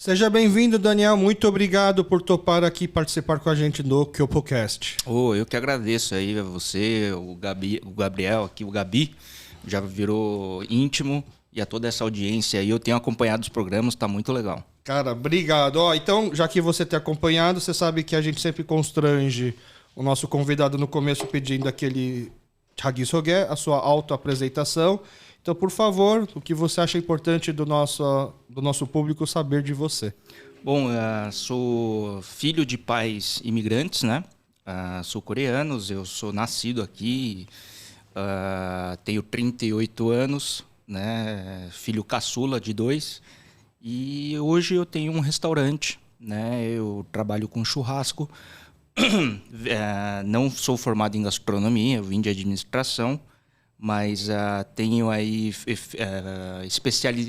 Seja bem-vindo, Daniel. Muito obrigado por topar aqui participar com a gente do KyopoCast. Eu que agradeço aí a você, o Gabriel, aqui, o Gabi, já virou íntimo, e a toda essa audiência aí. Eu tenho acompanhado os programas, tá muito legal. Cara, obrigado. Então, já que você tem acompanhado, você sabe que a gente sempre constrange o nosso convidado no começo pedindo aquele Hagisogé, a sua autoapresentação. Então, por favor, o que você acha importante do nosso público saber de você? Bom, sou filho de pais imigrantes, né? Sou coreanos, eu sou nascido aqui, tenho 38 anos, né? Filho caçula de 2. E hoje eu tenho um restaurante, né? Eu trabalho com churrasco. Não sou formado em gastronomia, eu vim de administração. Mas tenho aí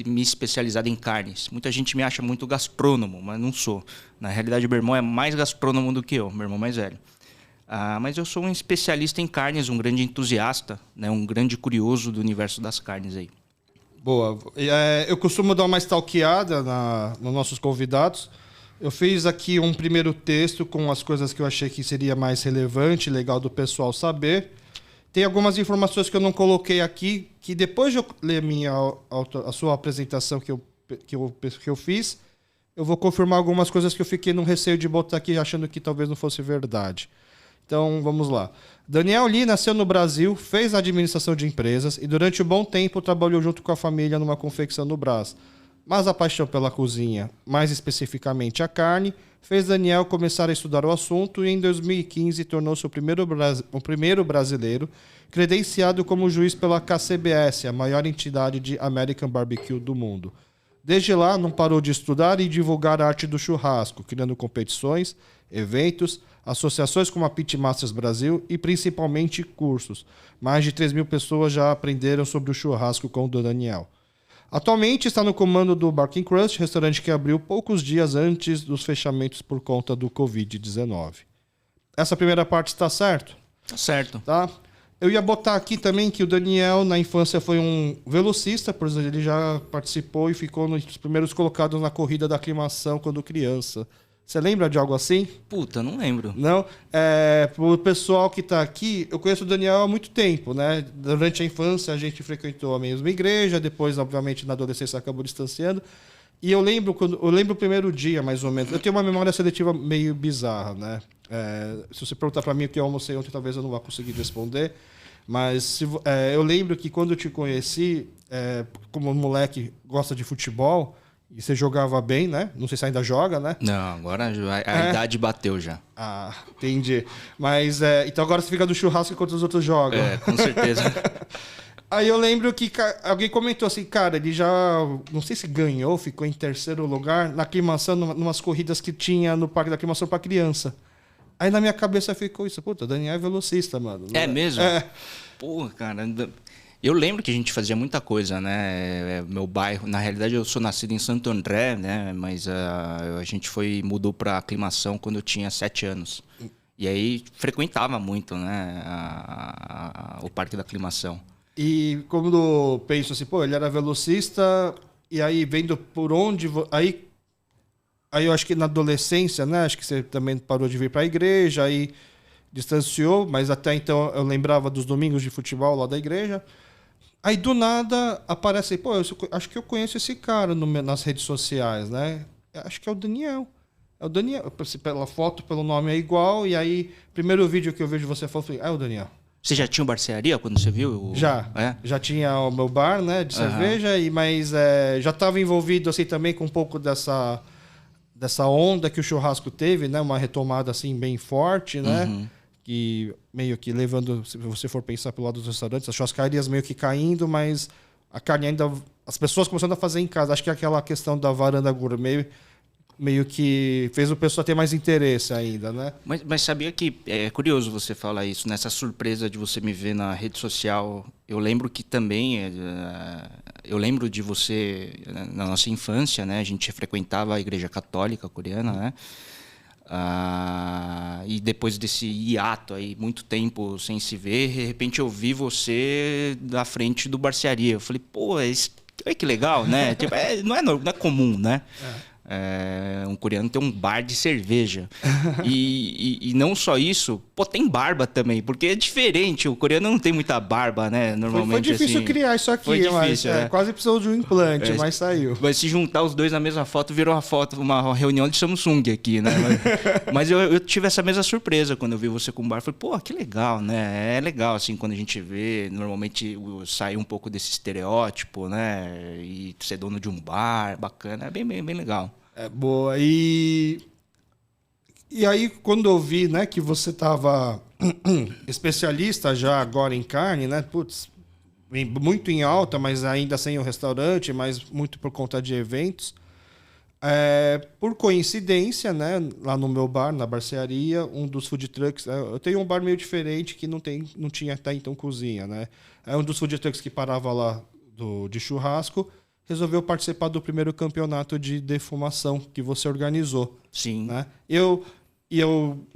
me especializado em carnes. Muita gente me acha muito gastrônomo, mas não sou. Na realidade, meu irmão é mais gastrônomo do que eu, meu irmão mais velho. Mas eu sou um especialista em carnes, um grande entusiasta, né, um grande curioso do universo das carnes aí. Boa. Eu costumo dar uma stalkeada nos nossos convidados. Eu fiz aqui um primeiro texto com as coisas que eu achei que seria mais relevante, legal do pessoal saber. Tem algumas informações que eu não coloquei aqui, que depois de eu ler a sua apresentação que eu fiz, eu vou confirmar algumas coisas que eu fiquei no receio de botar aqui, achando que talvez não fosse verdade. Então, vamos lá. Daniel Lee nasceu no Brasil, fez administração de empresas e durante um bom tempo trabalhou junto com a família numa confecção no Brás. Mas a paixão pela cozinha, mais especificamente a carne, fez Daniel começar a estudar o assunto e em 2015 tornou-se o primeiro brasileiro credenciado como juiz pela KCBS, a maior entidade de American Barbecue do mundo. Desde lá, não parou de estudar e divulgar a arte do churrasco, criando competições, eventos, associações como a Pit Masters Brasil e principalmente cursos. Mais de 3.000 pessoas já aprenderam sobre o churrasco com o Daniel. Atualmente está no comando do Barking Crust, restaurante que abriu poucos dias antes dos fechamentos por conta do Covid-19. Essa primeira parte está certo? Tá certo. Tá? Eu ia botar aqui também que o Daniel, na infância, foi um velocista, por exemplo, ele já participou e ficou nos primeiros colocados na corrida da aclimação quando criança. Você lembra de algo assim? Puta, não lembro. Não? Pro pessoal que está aqui, eu conheço o Daniel há muito tempo, né? Durante a infância a gente frequentou a mesma igreja, depois, obviamente, na adolescência acabou distanciando. E eu lembro o primeiro dia, mais ou menos. Eu tenho uma memória seletiva meio bizarra, né? Se você perguntar para mim o que eu almocei ontem, talvez eu não vá conseguir responder. Mas eu lembro que quando eu te conheci, como moleque gosta de futebol, e você jogava bem, né? Não sei se ainda joga, né? Não, agora a idade bateu já. Entendi. Mas, então agora você fica do churrasco enquanto os outros jogam. Com certeza. Aí eu lembro que alguém comentou assim, cara, ele já, não sei se ganhou, ficou em terceiro lugar na aclimação, numas corridas que tinha no Parque da Aclimação para criança. Aí na minha cabeça ficou isso, puta, Daniel é velocista, mano. É mesmo? Pô, cara, eu lembro que a gente fazia muita coisa, né? Meu bairro, na realidade eu sou nascido em Santo André, né? Mas a gente mudou para aclimação quando eu tinha 7 anos. E aí frequentava muito, né? O Parque da Aclimação. E quando eu penso assim, pô, ele era velocista, e aí vendo por onde... Aí eu acho que na adolescência, né? Acho que você também parou de vir para a igreja, aí distanciou, mas até então eu lembrava dos domingos de futebol lá da igreja. Aí do nada aparece, pô, acho que eu conheço esse cara nas redes sociais, né? Acho que é o Daniel. É o Daniel. Pela foto, pelo nome é igual, e aí, primeiro vídeo que eu vejo você falando, é o Daniel. Você já tinha barcearia quando você viu? Já. Já tinha o meu bar, né, de cerveja, mas já estava envolvido assim também com um pouco dessa onda que o churrasco teve, né? Uma retomada assim bem forte, né? Uhum. Que meio que levando, se você for pensar pelo lado dos restaurantes, as churrascarias meio que caindo, mas a carne ainda... As pessoas começando a fazer em casa. Acho que aquela questão da varanda gourmet meio que fez o pessoal ter mais interesse ainda, né? Mas sabia que é curioso você falar isso, nessa surpresa de você me ver na rede social. Eu lembro que também, eu lembro de você na nossa infância, né? A gente frequentava a igreja católica coreana, né? E depois desse hiato aí, muito tempo sem se ver, de repente eu vi você na frente do Barcearia. Eu falei, pô, olha que legal, né? Tipo, não é comum, né? Um coreano tem um bar de cerveja. E não só isso, pô, tem barba também, porque é diferente. O coreano não tem muita barba, né? Normalmente, foi difícil assim, criar isso aqui, foi difícil, mas quase precisou de um implante, mas saiu. Mas se juntar os dois na mesma foto, virou uma reunião de Samsung aqui, né? Mas eu tive essa mesma surpresa quando eu vi você com bar. Falei, pô, que legal, né? É legal, assim, quando a gente vê, normalmente sair um pouco desse estereótipo, né? E ser dono de um bar, bacana, é bem legal. É boa. E aí, quando eu vi, né, que você estava especialista já agora em carne, né? Putz, muito em alta, mas ainda sem o restaurante, mas muito por conta de eventos. Por coincidência, né, lá no meu bar, na barcearia, um dos food trucks... Eu tenho um bar meio diferente que não tinha até então cozinha, né? Um dos food trucks que parava lá de churrasco resolveu participar do primeiro campeonato de defumação que você organizou. Sim. Né? Eu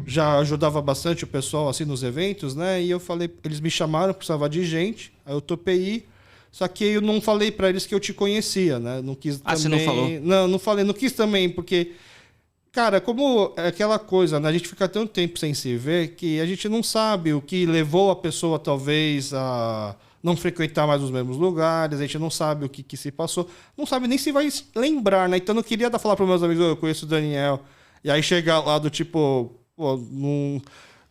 já ajudava bastante o pessoal assim nos eventos, né? E eu falei, eles me chamaram, precisava de gente, aí eu topei ir, só que eu não falei para eles que eu te conhecia, né? Não quis também. Você não falou? Não falei, não quis também, porque, cara, como é aquela coisa, né? A gente fica tanto tempo sem se ver que a gente não sabe o que levou a pessoa talvez a não frequentar mais os mesmos lugares, a gente não sabe o que se passou, não sabe nem se vai lembrar, né? Então eu não queria falar para meus amigos, eu conheço o Daniel, e aí chegar lá do tipo, pô, não...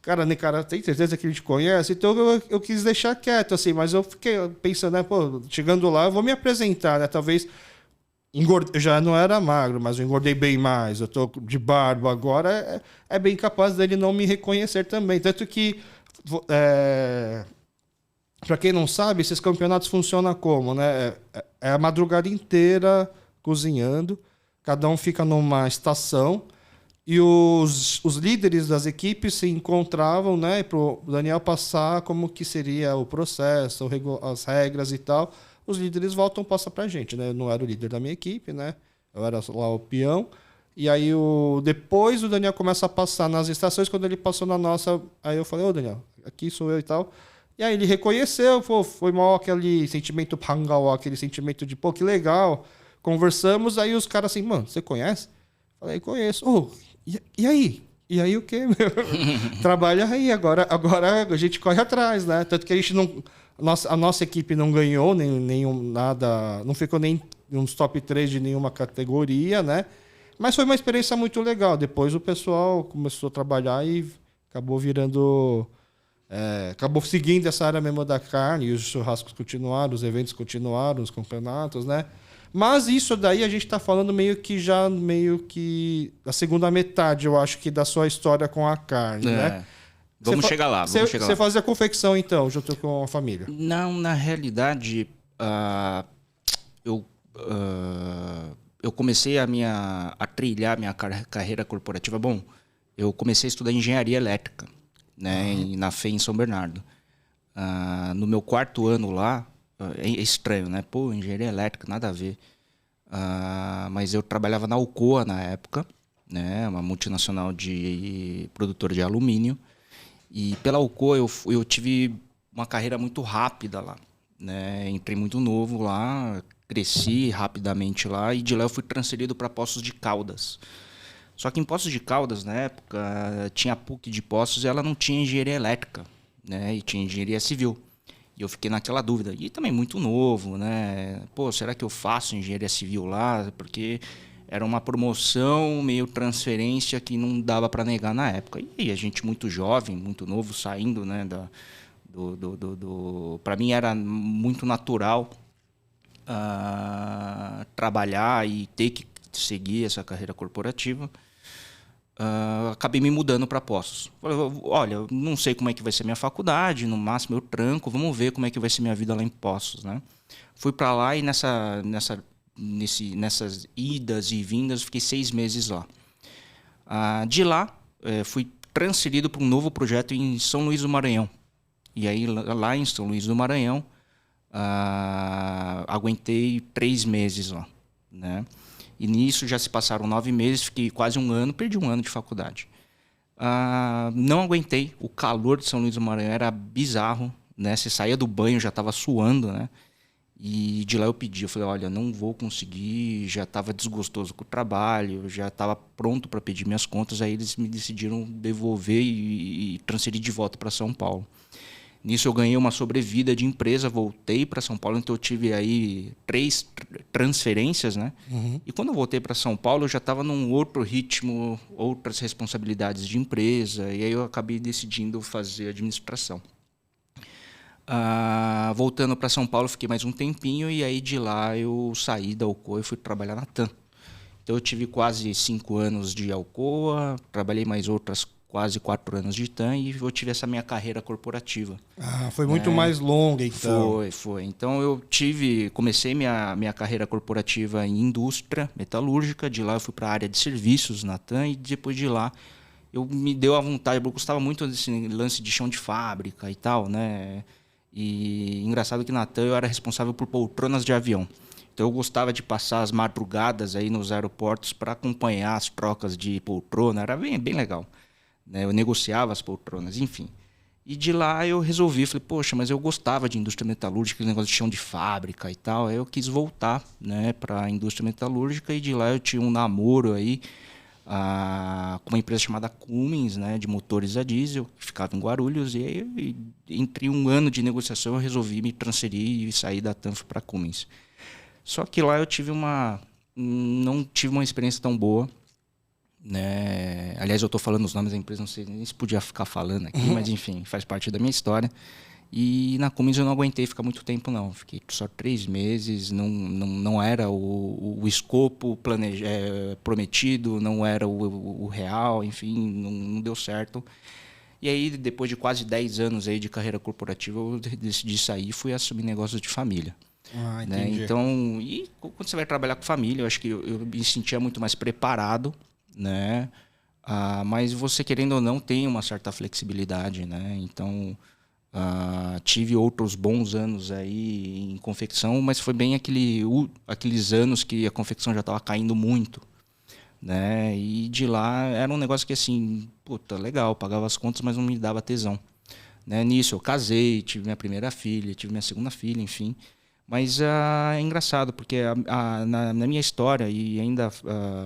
Cara, nem cara, tem certeza que ele te conhece? Então eu quis deixar quieto, assim, mas eu fiquei pensando, né, pô, chegando lá, eu vou me apresentar, né? Talvez eu já não era magro, mas eu engordei bem mais, eu tô de barba agora, é bem capaz dele não me reconhecer também. Tanto que... Para quem não sabe, esses campeonatos funcionam como, né? É a madrugada inteira cozinhando, cada um fica numa estação e os líderes das equipes se encontravam, né? Para o Daniel passar como que seria o processo, as regras e tal. Os líderes voltam, passa para a gente, né? Eu não era o líder da minha equipe, né? Eu era lá o peão. E aí depois o Daniel começa a passar nas estações. Quando ele passou na nossa, aí eu falei, ô Daniel, aqui sou eu e tal. E aí ele reconheceu, pô, foi mal aquele sentimento pangal, aquele sentimento de, pô, que legal. Conversamos, aí os caras assim, mano, você conhece? Falei, conheço. Oh, e aí? E aí o quê, meu? Trabalha aí, agora a gente corre atrás, né? Tanto que a gente não... A nossa equipe não ganhou nenhum nada, não ficou nem nos top 3 de nenhuma categoria, né? Mas foi uma experiência muito legal. Depois o pessoal começou a trabalhar e acabou virando... acabou seguindo essa área mesmo da carne, e os churrascos continuaram, os eventos continuaram, os campeonatos, né? Mas isso daí a gente está falando meio que a segunda metade, eu acho, que da sua história com a carne, né? Vamos chegar lá. Você fazia confecção, então, junto com a família? Não, na realidade, eu comecei a trilhar minha carreira corporativa. Bom, eu comecei a estudar engenharia elétrica, né, na FEI em São Bernardo. No meu 4º ano lá, é estranho, né? Pô, engenharia elétrica, nada a ver. Mas eu trabalhava na Alcoa na época, né, uma multinacional de produtora de alumínio. E pela Alcoa eu tive uma carreira muito rápida lá, né? Entrei muito novo lá, cresci rapidamente lá e de lá eu fui transferido para Poços de Caldas. Só que em Poços de Caldas, na época, tinha a PUC de Poços e ela não tinha engenharia elétrica, né? E tinha engenharia civil. E eu fiquei naquela dúvida. E também muito novo, né? Pô, será que eu faço engenharia civil lá? Porque era uma promoção, meio transferência que não dava para negar na época. E a gente muito jovem, muito novo, saindo, né? Para mim era muito natural trabalhar e ter que seguir essa carreira corporativa. Acabei me mudando para Poços. Falei, olha, eu não sei como é que vai ser minha faculdade, no máximo eu tranco, vamos ver como é que vai ser minha vida lá em Poços, né? Fui para lá e nessas idas e vindas fiquei 6 meses lá. De lá, fui transferido para um novo projeto em São Luís do Maranhão. E aí, lá em São Luís do Maranhão, aguentei 3 meses lá, né? E nisso já se passaram 9 meses, fiquei quase 1 ano, perdi 1 ano de faculdade. Não aguentei, o calor de São Luís do Maranhão era bizarro, né? Você saía do banho, já estava suando, né? E de lá eu pedi, eu falei, olha, não vou conseguir, já estava desgostoso com o trabalho, já estava pronto para pedir minhas contas, aí eles me decidiram devolver e transferir de volta para São Paulo. Nisso eu ganhei uma sobrevida de empresa, voltei para São Paulo, então eu tive aí 3 transferências, né? E quando eu voltei para São Paulo, eu já estava num outro ritmo, outras responsabilidades de empresa, e aí eu acabei decidindo fazer administração. Voltando para São Paulo, fiquei mais um tempinho e aí de lá eu saí da Alcoa e fui trabalhar na TAM. Então eu tive quase 5 anos de Alcoa, trabalhei mais outras quase 4 anos de TAM e eu tive essa minha carreira corporativa. Foi muito mais longa, então. Foi. Então eu comecei minha carreira corporativa em indústria metalúrgica, de lá eu fui para a área de serviços na TAM e depois de lá me deu a vontade, eu gostava muito desse lance de chão de fábrica e tal, né? E engraçado que na TAM eu era responsável por poltronas de avião. Então eu gostava de passar as madrugadas aí nos aeroportos para acompanhar as trocas de poltrona, era bem legal, né? Eu negociava as poltronas, enfim. E de lá eu resolvi, falei, poxa, mas eu gostava de indústria metalúrgica, aquele negócio de chão de fábrica e tal. Aí eu quis voltar, né, para a indústria metalúrgica e de lá eu tinha um namoro aí com uma empresa chamada Cummins, né, de motores a diesel, que ficava em Guarulhos. E aí, entre um ano de negociação, eu resolvi me transferir e sair da Tanf para Cummins. Só que lá eu não tive uma experiência tão boa, né? Aliás, eu estou falando os nomes da empresa, não sei nem se podia ficar falando aqui, mas enfim, faz parte da minha história. E na Cummins eu não aguentei ficar muito tempo, não. Fiquei só 3 meses, não era o escopo prometido, não era o real, enfim, não deu certo. E aí, depois de quase 10 anos aí de carreira corporativa, eu decidi sair e fui assumir negócios de família. Né? Então, e quando você vai trabalhar com família, eu acho que eu me sentia muito mais preparado, né? Mas você, querendo ou não, tem uma certa flexibilidade, né? Então, tive outros bons anos aí em confecção, mas foi bem aqueles anos que a confecção já estava caindo muito, né? E de lá era um negócio que, assim, puta, legal, pagava as contas, mas não me dava tesão, né? Nisso eu casei, tive minha primeira filha, tive minha segunda filha, enfim. Mas é engraçado, porque na minha história, e ainda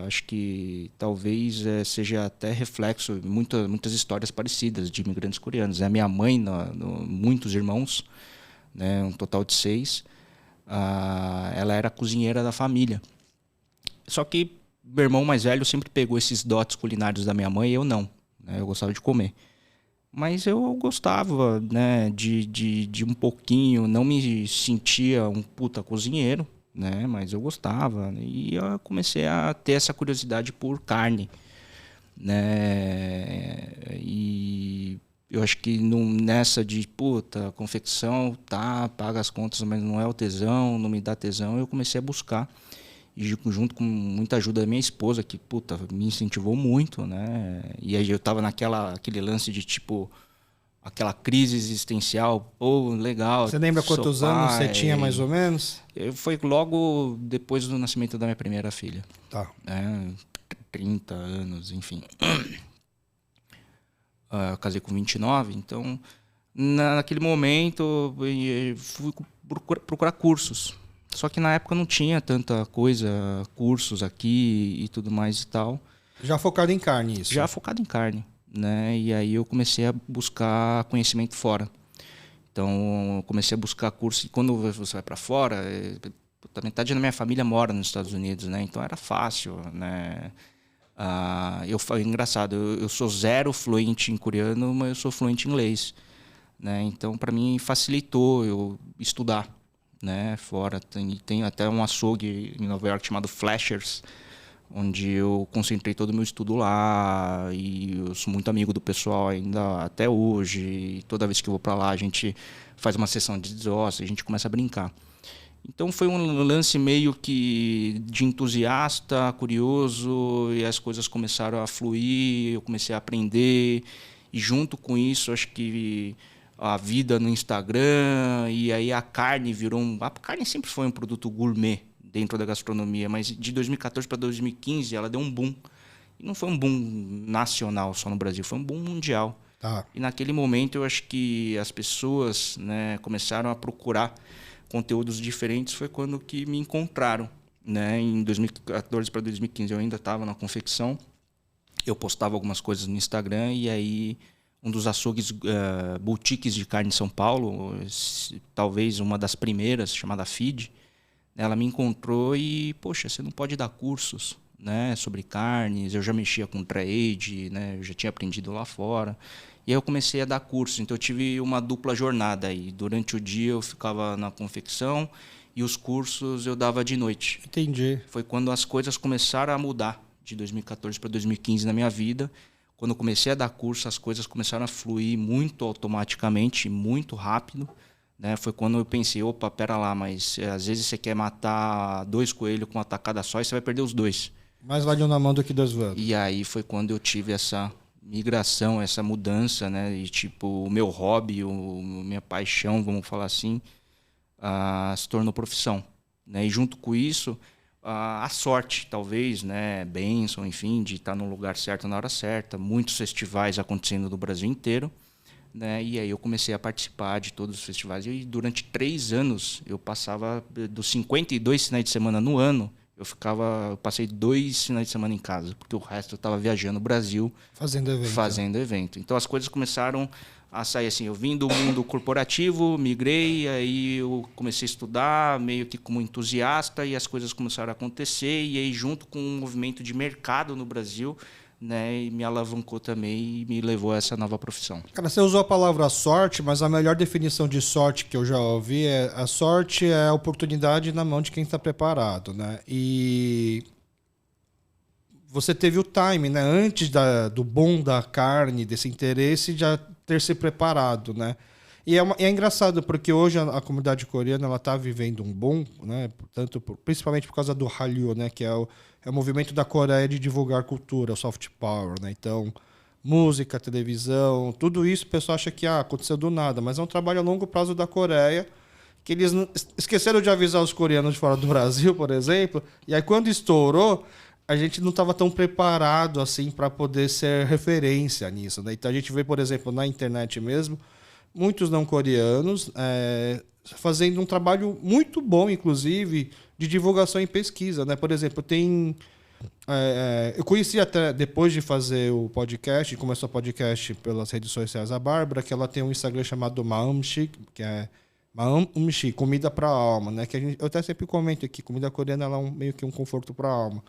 acho que talvez seja até reflexo de muitas histórias parecidas de imigrantes coreanos. A minha mãe, muitos irmãos, né, um total de 6, ela era cozinheira da família. Só que meu irmão mais velho sempre pegou esses dotes culinários da minha mãe e eu não, né, eu gostava de comer. Mas eu gostava, né, de um pouquinho, não me sentia um puta cozinheiro, né, mas eu gostava. E eu comecei a ter essa curiosidade por carne, né, e eu acho que nessa de, puta, confecção, tá, paga as contas, mas não é o tesão, não me dá tesão, eu comecei a buscar. E junto com muita ajuda da minha esposa, que, puta, me incentivou muito, né? E aí eu tava aquele lance de, tipo, aquela crise existencial, pô, legal. Você lembra quantos anos você tinha, mais ou menos? Foi logo depois do nascimento da minha primeira filha. Tá. 30 anos, enfim. Eu casei com 29, então, naquele momento, eu fui procurar cursos. Só que na época não tinha tanta coisa, cursos aqui e tudo mais e tal. Já focado em carne, isso? Já focado em carne, né? E aí eu comecei a buscar conhecimento fora. Então, eu comecei a buscar curso. E quando você vai para fora, a metade da minha família mora nos Estados Unidos, né? Então era fácil, né? Engraçado, eu sou zero fluente em coreano, mas eu sou fluente em inglês, né? Então, para mim, facilitou eu estudar, né, fora. Tem até um açougue em Nova York chamado Flashers, onde eu concentrei todo o meu estudo lá, e eu sou muito amigo do pessoal ainda até hoje, e toda vez que eu vou para lá a gente faz uma sessão de desossa, a gente começa a brincar. Então foi um lance meio que de entusiasta, curioso, e as coisas começaram a fluir, eu comecei a aprender, e junto com isso acho que a vida no Instagram, e aí a carne a carne sempre foi um produto gourmet dentro da gastronomia, mas de 2014 para 2015 ela deu um boom. E não foi um boom nacional só no Brasil, foi um boom mundial. Tá. E naquele momento eu acho que as pessoas, né, começaram a procurar conteúdos diferentes, foi quando que me encontraram, né? Em 2014 para 2015 eu ainda estava na confecção, eu postava algumas coisas no Instagram e aí um dos açougues, boutiques de carne em São Paulo, talvez uma das primeiras, chamada Feed, ela me encontrou e, poxa, você não pode dar cursos, né, sobre carnes, eu já mexia com trade, né, eu já tinha aprendido lá fora. E aí eu comecei a dar cursos, então eu tive uma dupla jornada aí. Durante o dia eu ficava na confecção e os cursos eu dava de noite. Entendi. Foi quando as coisas começaram a mudar, de 2014 para 2015 na minha vida. Quando eu comecei a dar curso, as coisas começaram a fluir muito automaticamente, muito rápido. Né? Foi quando eu pensei, opa, pera lá, mas às vezes você quer matar 2 coelhos com uma tacada só e você vai perder os 2. Mais vale um na mão do que 2 voando. E aí foi quando eu tive essa migração, essa mudança, né? E tipo, o meu hobby, minha paixão, vamos falar assim, se tornou profissão. Né? E junto com isso, a sorte, talvez, né? Bênção, enfim, de estar no lugar certo na hora certa. Muitos festivais acontecendo no Brasil inteiro. Né? E aí eu comecei a participar de todos os festivais. E durante 3 anos, eu passava dos 52 finais de semana no ano, eu passei 2 finais de semana em casa, porque o resto eu estava viajando no Brasil, fazendo evento. Então as coisas começaram a sair assim. Eu vim do mundo corporativo, migrei, aí eu comecei a estudar meio que como entusiasta e as coisas começaram a acontecer. E aí junto com um movimento de mercado no Brasil, né, e me alavancou também e me levou a essa nova profissão. Cara, você usou a palavra sorte, mas a melhor definição de sorte que eu já ouvi é a sorte é a oportunidade na mão de quem está preparado, né? E você teve o time, né? Antes do boom da carne, desse interesse, já ter se preparado, né? E é engraçado porque hoje a comunidade coreana ela está vivendo um boom, né? Principalmente por causa do Hallyu, né? Que é o movimento da Coreia de divulgar cultura, o soft power, né? Então, música, televisão, tudo isso o pessoal acha que aconteceu do nada, mas é um trabalho a longo prazo da Coreia, que eles esqueceram de avisar os coreanos de fora do Brasil, por exemplo, e aí quando estourou, a gente não estava tão preparado assim para poder ser referência nisso, né? Então a gente vê, por exemplo, na internet mesmo, muitos não coreanos fazendo um trabalho muito bom, inclusive, de divulgação em pesquisa, né? Por exemplo, eu conheci até, depois de fazer o podcast, começou o podcast pelas redes sociais, a Bárbara, que ela tem um Instagram chamado Maamshi, que é Maamshi, comida para a alma, né? Que eu até sempre comento aqui, comida coreana ela é meio que um conforto para a alma.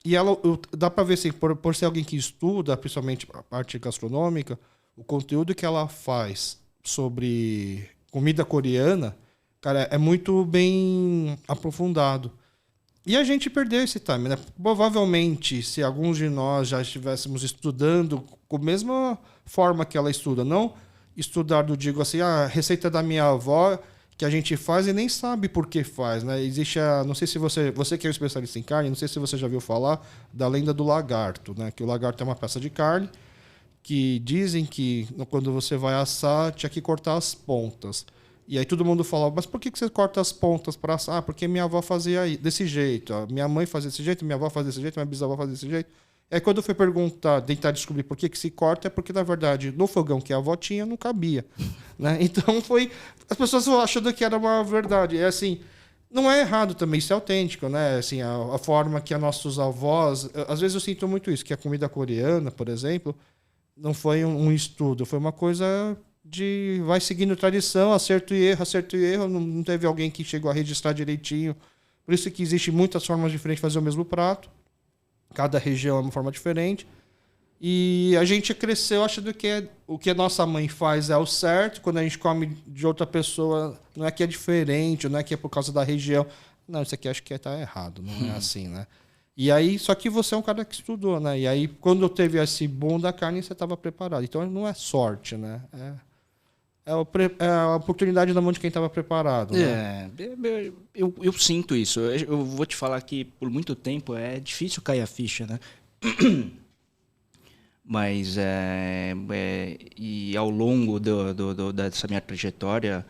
E ela, dá para ver, assim, por ser alguém que estuda, principalmente a parte gastronômica, o conteúdo que ela faz sobre comida coreana, cara, é muito bem aprofundado. E a gente perdeu esse time, né? Provavelmente, se alguns de nós já estivéssemos estudando com a mesma forma que ela estuda, não estudar digo assim, a receita da minha avó que a gente faz e nem sabe por que faz, né? Existe não sei se você que é um especialista em carne, não sei se você já ouviu falar da lenda do lagarto, né? Que o lagarto é uma peça de carne que dizem que quando você vai assar, tinha que cortar as pontas. E aí todo mundo falava, mas por que você corta as pontas para assar? Porque minha avó fazia desse jeito, minha mãe fazia desse jeito, minha avó fazia desse jeito, minha bisavó fazia desse jeito. E aí quando eu fui tentar descobrir por que se corta, é porque, na verdade, no fogão que a avó tinha, não cabia. Né? Então as pessoas achando que era uma verdade. É assim, não é errado também, isso é autêntico, né? Assim, a forma que nossos avós... Às vezes eu sinto muito isso, que a comida coreana, por exemplo, não foi um estudo, foi uma coisa vai seguindo tradição, acerto e erro, não teve alguém que chegou a registrar direitinho. Por isso que existe muitas formas diferentes de fazer o mesmo prato, cada região é uma forma diferente, e a gente cresceu achando que o que a nossa mãe faz é o certo, quando a gente come de outra pessoa, não é que é diferente, não é que é por causa da região, não, isso aqui acho que tá errado, não é assim, né? E aí, só que você é um cara que estudou, né? E aí, quando teve esse boom da carne, você estava preparado. Então, não é sorte, né? É a oportunidade na mão de quem estava preparado. Né? Eu sinto isso. Eu vou te falar que, por muito tempo, é difícil cair a ficha, né? Mas, e ao longo dessa minha trajetória,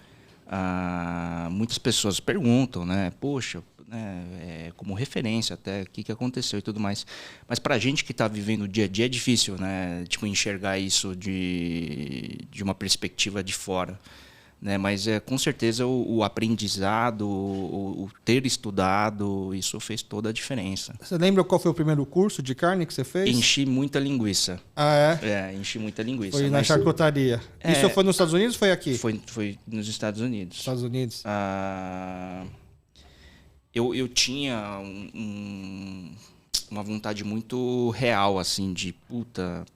muitas pessoas perguntam, né? Poxa, né, como referência até o que aconteceu e tudo mais. Mas para a gente que está vivendo o dia a dia é difícil, né? Tipo, enxergar isso de uma perspectiva de fora. né? Mas com certeza o aprendizado, o ter estudado, isso fez toda a diferença. Você lembra qual foi o primeiro curso de carne que você fez? Enchi muita linguiça. Ah, é? Enchi muita linguiça. Foi na charcutaria. Isso foi nos Estados Unidos ou foi aqui? Foi nos Estados Unidos. Estados Unidos. Eu tinha uma vontade muito real, assim, de puta.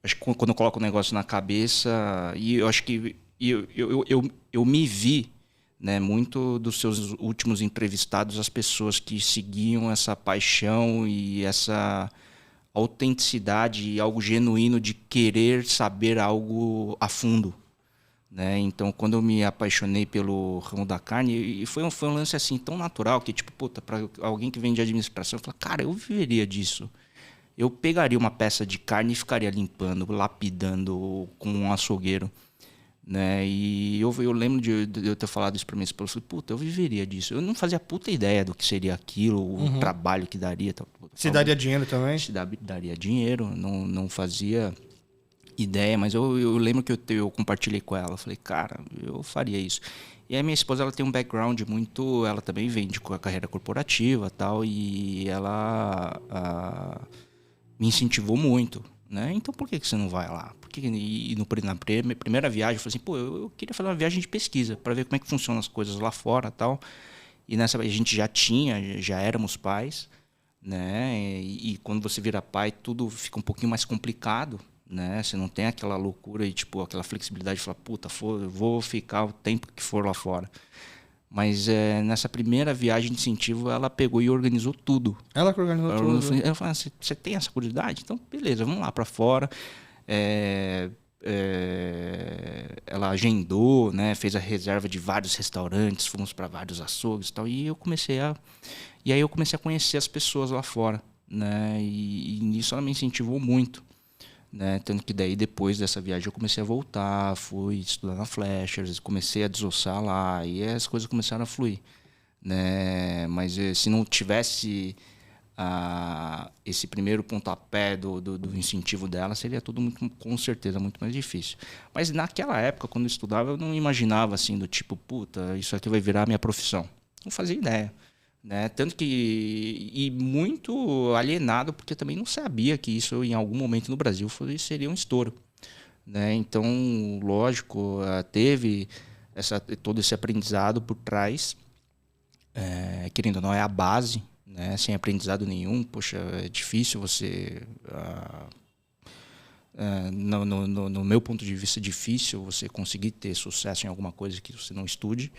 Acho que quando eu coloco o negócio na cabeça, e eu acho que eu me vi, né, muito dos seus últimos entrevistados, as pessoas que seguiam essa paixão e essa autenticidade e algo genuíno de querer saber algo a fundo. Né? Então, quando eu me apaixonei pelo ramo da carne, e foi um lance assim tão natural que, tipo, puta, para alguém que vem de administração, eu falo, cara, eu viveria disso. Eu pegaria uma peça de carne e ficaria limpando, lapidando com um açougueiro. Né? E eu lembro de eu ter falado isso para minha esposa. Eu falei, puta, eu viveria disso. Eu não fazia puta ideia do que seria aquilo, o trabalho que daria. Se daria dinheiro também? Se daria dinheiro, não fazia ideia, mas eu lembro que eu compartilhei com ela. Eu falei, cara, eu faria isso. E a minha esposa, ela tem um background muito... Ela também vem de carreira corporativa e tal, e ela me incentivou muito. Né? Então, por que você não vai lá? Porque, na primeira viagem, eu falei assim, pô, eu queria fazer uma viagem de pesquisa para ver como é que funcionam as coisas lá fora e tal. E nessa a gente já éramos pais, né? E quando você vira pai, tudo fica um pouquinho mais complicado, né? Você não tem aquela loucura e tipo aquela flexibilidade de falar, puta, vou ficar o tempo que for lá fora. Mas nessa primeira viagem de incentivo, ela pegou e organizou tudo. Ela que organizou tudo? Ela falou, você tem essa curiosidade? Então, beleza, vamos lá para fora. Ela agendou, né, fez a reserva de vários restaurantes, fomos para vários açougues e tal. E aí eu comecei a conhecer as pessoas lá fora. Né, e nisso ela me incentivou muito. Né? Tanto que daí depois dessa viagem eu comecei a voltar, fui estudar na Flashers, comecei a desossar lá e as coisas começaram a fluir, né? Mas se não tivesse esse primeiro pontapé do incentivo dela, seria tudo com certeza muito mais difícil. Mas naquela época, quando eu estudava, eu não imaginava assim do tipo, puta, isso aqui vai virar minha profissão. Não fazia ideia. Né? Tanto que e muito alienado, porque também não sabia que isso em algum momento no Brasil seria um estouro, né? Então, lógico, teve todo esse aprendizado por trás, querendo ou não, é a base, né? Sem aprendizado nenhum, poxa, é difícil você no meu ponto de vista, é difícil você conseguir ter sucesso em alguma coisa que você não estude.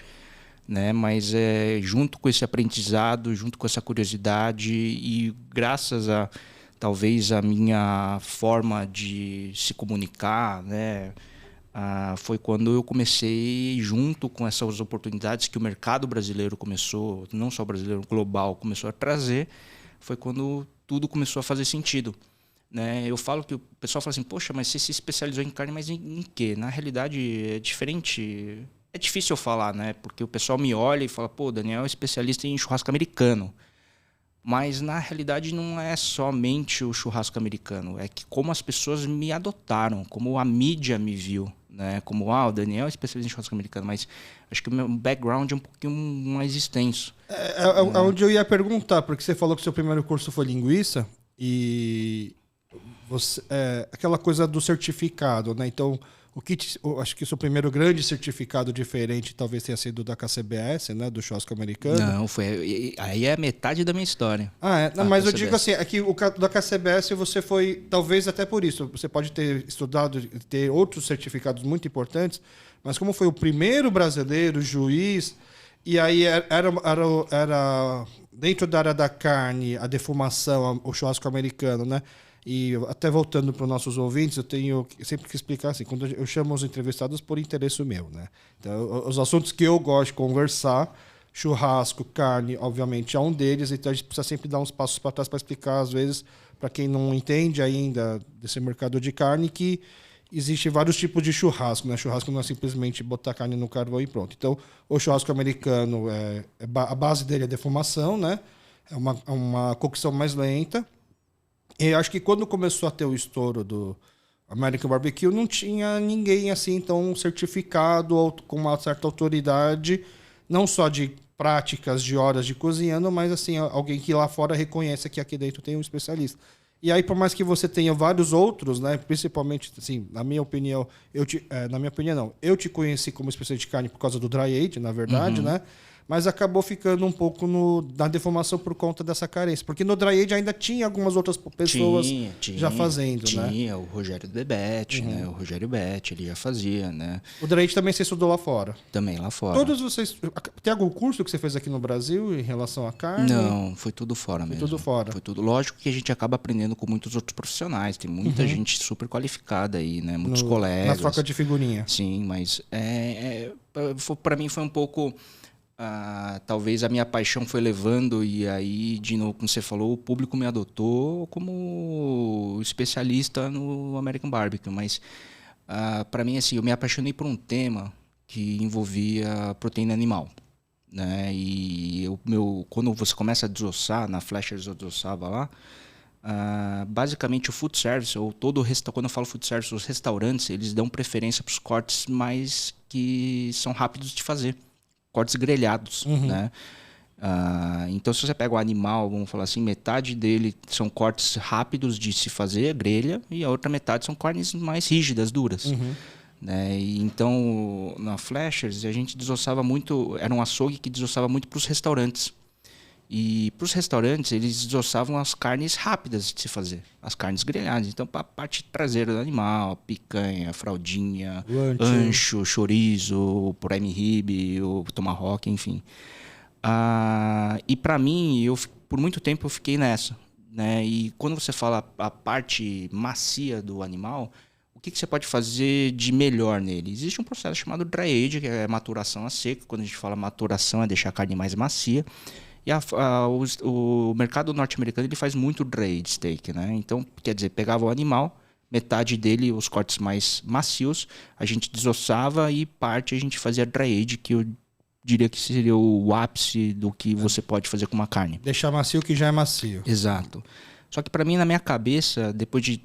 Né? Mas junto com esse aprendizado, junto com essa curiosidade e graças a talvez a minha forma de se comunicar, né? Foi quando eu comecei, junto com essas oportunidades que o mercado brasileiro começou, não só brasileiro, global, começou a trazer, foi quando tudo começou a fazer sentido. Né? Eu falo que o pessoal fala assim, poxa, mas você se especializou em carne, mas em quê? Na realidade é diferente. É difícil eu falar, né? Porque o pessoal me olha e fala, pô, Daniel é especialista em churrasco americano. Mas, na realidade, não é somente o churrasco americano. É que como as pessoas me adotaram, como a mídia me viu, né? Como, o Daniel é especialista em churrasco americano. Mas acho que o meu background é um pouquinho mais extenso. Onde eu ia perguntar, porque você falou que seu primeiro curso foi linguiça e você, aquela coisa do certificado, né? Então... acho que o seu primeiro grande certificado diferente talvez tenha sido da KCBS, né? Do churrasco americano. Não, aí é metade da minha história. Não, mas eu digo assim, é que o da KCBS você foi, talvez até por isso, você pode ter estudado, ter outros certificados muito importantes, mas como foi o primeiro brasileiro juiz, e aí era dentro da área da carne, a defumação, o churrasco americano, né? E até voltando para os nossos ouvintes, eu tenho sempre que explicar assim, quando eu chamo os entrevistados por interesse meu, né? Então, os assuntos que eu gosto de conversar, churrasco, carne, obviamente é um deles, então a gente precisa sempre dar uns passos para trás para explicar, às vezes, para quem não entende ainda desse mercado de carne, que existe vários tipos de churrasco, né? Churrasco não é simplesmente botar carne no carvão e pronto. Então, o churrasco americano, a base dele é defumação, né? É uma cocção mais lenta. E acho que quando começou a ter o estouro American Barbecue não tinha ninguém assim tão certificado ou com uma certa autoridade, não só de práticas de horas de cozinhando, mas assim, alguém que lá fora reconhece que aqui dentro tem um especialista. E aí, por mais que você tenha vários outros, né, principalmente, assim, na minha opinião, na minha opinião não, eu te conheci como especialista de carne por causa do Dry Age, na verdade, né? Mas acabou ficando um pouco na deformação por conta dessa carência. Porque no Dry Age ainda tinha algumas outras pessoas já fazendo, né? Tinha o Rogério Bebete, né? O Rogério Bete, ele já fazia, né? O Dry Age também você estudou lá fora? Também lá fora. Todos vocês... Tem algum curso que você fez aqui no Brasil em relação à carne? Não, foi tudo fora mesmo. Foi tudo fora. Foi tudo. Lógico que a gente acaba aprendendo com muitos outros profissionais. Tem muita gente super qualificada aí, né? Muitos colegas. Na troca de figurinha. Sim, mas para mim foi um pouco... talvez a minha paixão foi levando e aí, de novo, como você falou, o público me adotou como especialista no American Barbecue, mas para mim, assim, eu me apaixonei por um tema que envolvia proteína animal, né? E quando você começa a desossar, na Flashers eu desossava lá, basicamente o food service, ou quando eu falo food service, os restaurantes, eles dão preferência para os cortes mais que são rápidos de fazer. Cortes grelhados, né? Então, se você pega o animal, vamos falar assim, metade dele são cortes rápidos de se fazer, grelha, e a outra metade são carnes mais rígidas, duras. Né? E então, na Flashers, a gente desossava muito, era um açougue que desossava muito para os restaurantes. E para os restaurantes, eles desossavam as carnes rápidas de se fazer, as carnes grelhadas. Então, para a parte traseira do animal, picanha, fraldinha, ancho, chorizo, prime rib, o tomahawk, enfim. E para mim, por muito tempo eu fiquei nessa, né? E quando você fala a parte macia do animal, o que você pode fazer de melhor nele? Existe um processo chamado dry age, que é maturação a seco. Quando a gente fala maturação, é deixar a carne mais macia. E o mercado norte-americano ele faz muito dry age steak, né? Então, quer dizer, pegava o animal, metade dele, os cortes mais macios, a gente desossava e parte a gente fazia dry age, que eu diria que seria o ápice do que você pode fazer com uma carne. Deixar macio o que já é macio. Exato. Só que para mim, na minha cabeça, depois de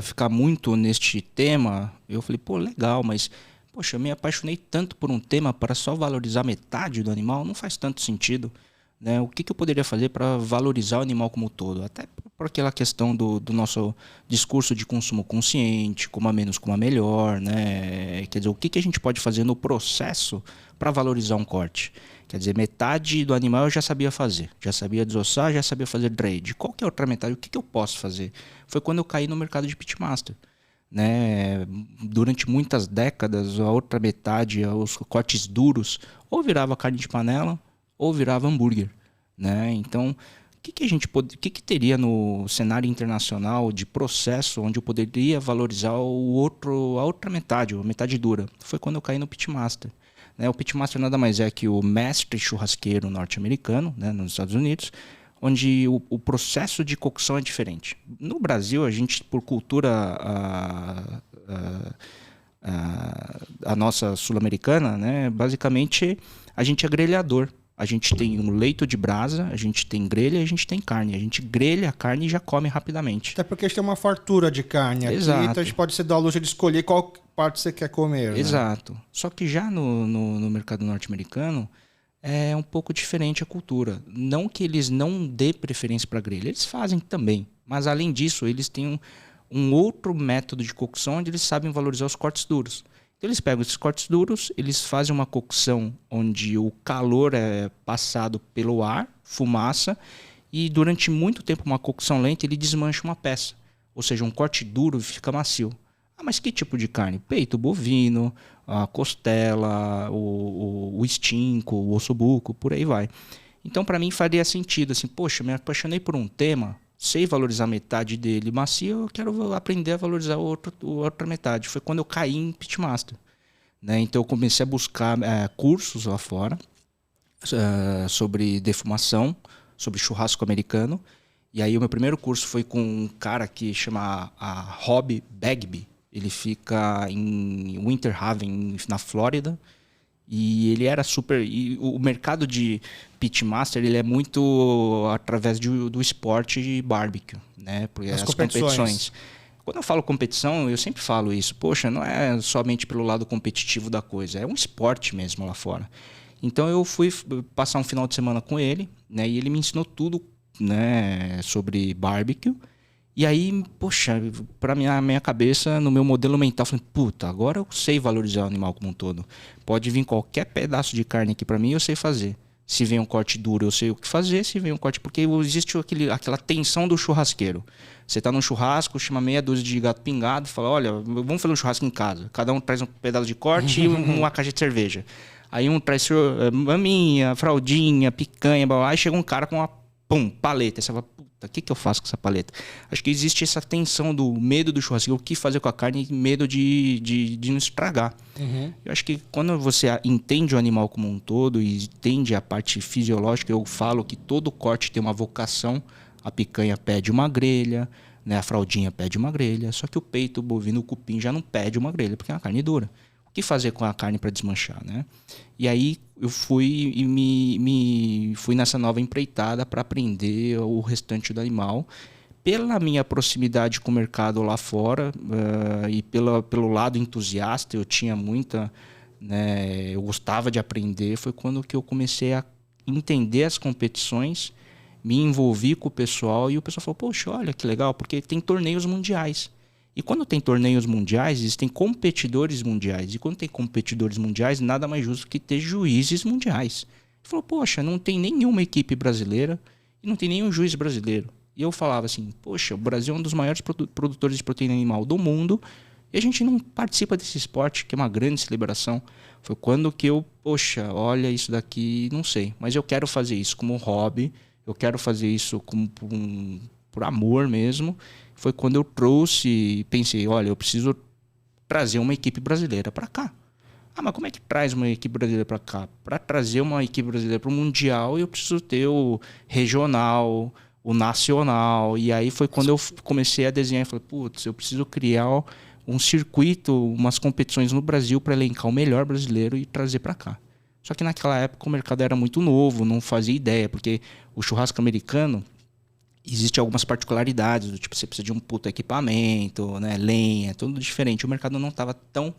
ficar muito neste tema, eu falei, pô, legal, mas... Poxa, eu me apaixonei tanto por um tema para só valorizar metade do animal, não faz tanto sentido. Né? O que eu poderia fazer para valorizar o animal como um todo? Até por aquela questão do nosso discurso de consumo consciente, coma menos, coma melhor. Né? Quer dizer, o que a gente pode fazer no processo para valorizar um corte? Quer dizer, metade do animal eu já sabia fazer. Já sabia desossar, já sabia fazer dry. Qual que é a outra metade? O que eu posso fazer? Foi quando eu caí no mercado de pitmaster. Né? Durante muitas décadas, a outra metade, os cortes duros, ou virava carne de panela, ou virava hambúrguer, né? Então, o que teria no cenário internacional de processo onde eu poderia valorizar a outra metade, a metade dura? Foi quando eu caí no pitmaster. Né? O pitmaster nada mais é que o mestre churrasqueiro norte-americano, né, nos Estados Unidos, onde o processo de cocção é diferente. No Brasil, a gente, por cultura a nossa sul-americana, né, basicamente a gente é grelhador. A gente tem um leito de brasa, a gente tem grelha e a gente tem carne. A gente grelha a carne e já come rapidamente. Até porque a gente tem uma fartura de carne aqui, Exato. então a gente pode se dar a luxo de escolher qual parte você quer comer. Exato. Né? Só que já no mercado norte-americano é um pouco diferente a cultura. Não que eles não dê preferência para grelha, eles fazem também. Mas além disso, eles têm um outro método de cocção onde eles sabem valorizar os cortes duros. Então, eles pegam esses cortes duros, eles fazem uma cocção onde o calor é passado pelo ar, fumaça, e durante muito tempo, uma cocção lenta, ele desmancha uma peça. Ou seja, um corte duro fica macio. Mas que tipo de carne? Peito bovino, a costela, o estinco, o ossobuco, por aí vai. Então, para mim, faria sentido. Assim, poxa, me apaixonei por um tema, sei valorizar metade dele macio, eu quero aprender a valorizar a outra metade. Foi quando eu caí em pitmaster. Né? Então eu comecei a buscar cursos lá fora sobre defumação, sobre churrasco americano. E aí o meu primeiro curso foi com um cara que chama Rob Bagby. Ele fica em Winter Haven, na Flórida. E ele era super... E o mercado de pitmaster, ele é muito através do esporte de barbecue, né? Porque as competições. Quando eu falo competição, eu sempre falo isso. Poxa, não é somente pelo lado competitivo da coisa, é um esporte mesmo lá fora. Então eu fui passar um final de semana com ele, né? E ele me ensinou tudo, né, sobre barbecue. E aí, poxa, para minha cabeça, no meu modelo mental, eu falei, puta, agora eu sei valorizar o animal como um todo. Pode vir qualquer pedaço de carne aqui para mim, eu sei fazer. Se vem um corte duro, eu sei o que fazer. Se vem um corte... Porque existe aquela tensão do churrasqueiro. Você tá num churrasco, chama meia dúzia de gato pingado, fala, olha, vamos fazer um churrasco em casa. Cada um traz um pedaço de corte e uma caixa de cerveja. Aí um traz maminha, fraldinha, picanha, blá, blá, aí chega um cara com uma paleta. Aí você fala, puta, o que eu faço com essa paleta? Acho que existe essa tensão do medo do churrasqueiro, o que fazer com a carne e medo de não estragar. Eu acho que quando você entende o animal como um todo e entende a parte fisiológica, eu falo que todo corte tem uma vocação. A picanha pede uma grelha, né? A fraldinha pede uma grelha, só que o peito, o bovino, o cupim já não pede uma grelha, porque é uma carne dura. O que fazer com a carne para desmanchar, né? E aí eu fui e fui nessa nova empreitada para aprender o restante do animal. Pela minha proximidade com o mercado lá fora e pelo lado entusiasta, eu tinha muita... né, eu gostava de aprender, foi quando que eu comecei a entender as competições, me envolvi com o pessoal e o pessoal falou, poxa, olha que legal, porque tem torneios mundiais. E quando tem torneios mundiais, existem competidores mundiais. E quando tem competidores mundiais, nada mais justo que ter juízes mundiais. Ele falou, poxa, não tem nenhuma equipe brasileira e não tem nenhum juiz brasileiro. E eu falava assim, poxa, o Brasil é um dos maiores produtores de proteína animal do mundo e a gente não participa desse esporte, que é uma grande celebração. Foi quando que eu, poxa, olha isso daqui, não sei. Mas eu quero fazer isso como hobby, eu quero fazer isso como por amor mesmo. Foi quando eu trouxe e pensei, olha, eu preciso trazer uma equipe brasileira para cá. Ah, mas como é que traz uma equipe brasileira para cá? Para trazer uma equipe brasileira para o Mundial, eu preciso ter o regional, o nacional. E aí foi quando eu comecei a desenhar e falei, putz, eu preciso criar um circuito, umas competições no Brasil para elencar o melhor brasileiro e trazer para cá. Só que naquela época o mercado era muito novo, não fazia ideia, porque o churrasco americano... Existem algumas particularidades, do tipo, você precisa de um puto equipamento, né, lenha, tudo diferente. O mercado não estava tão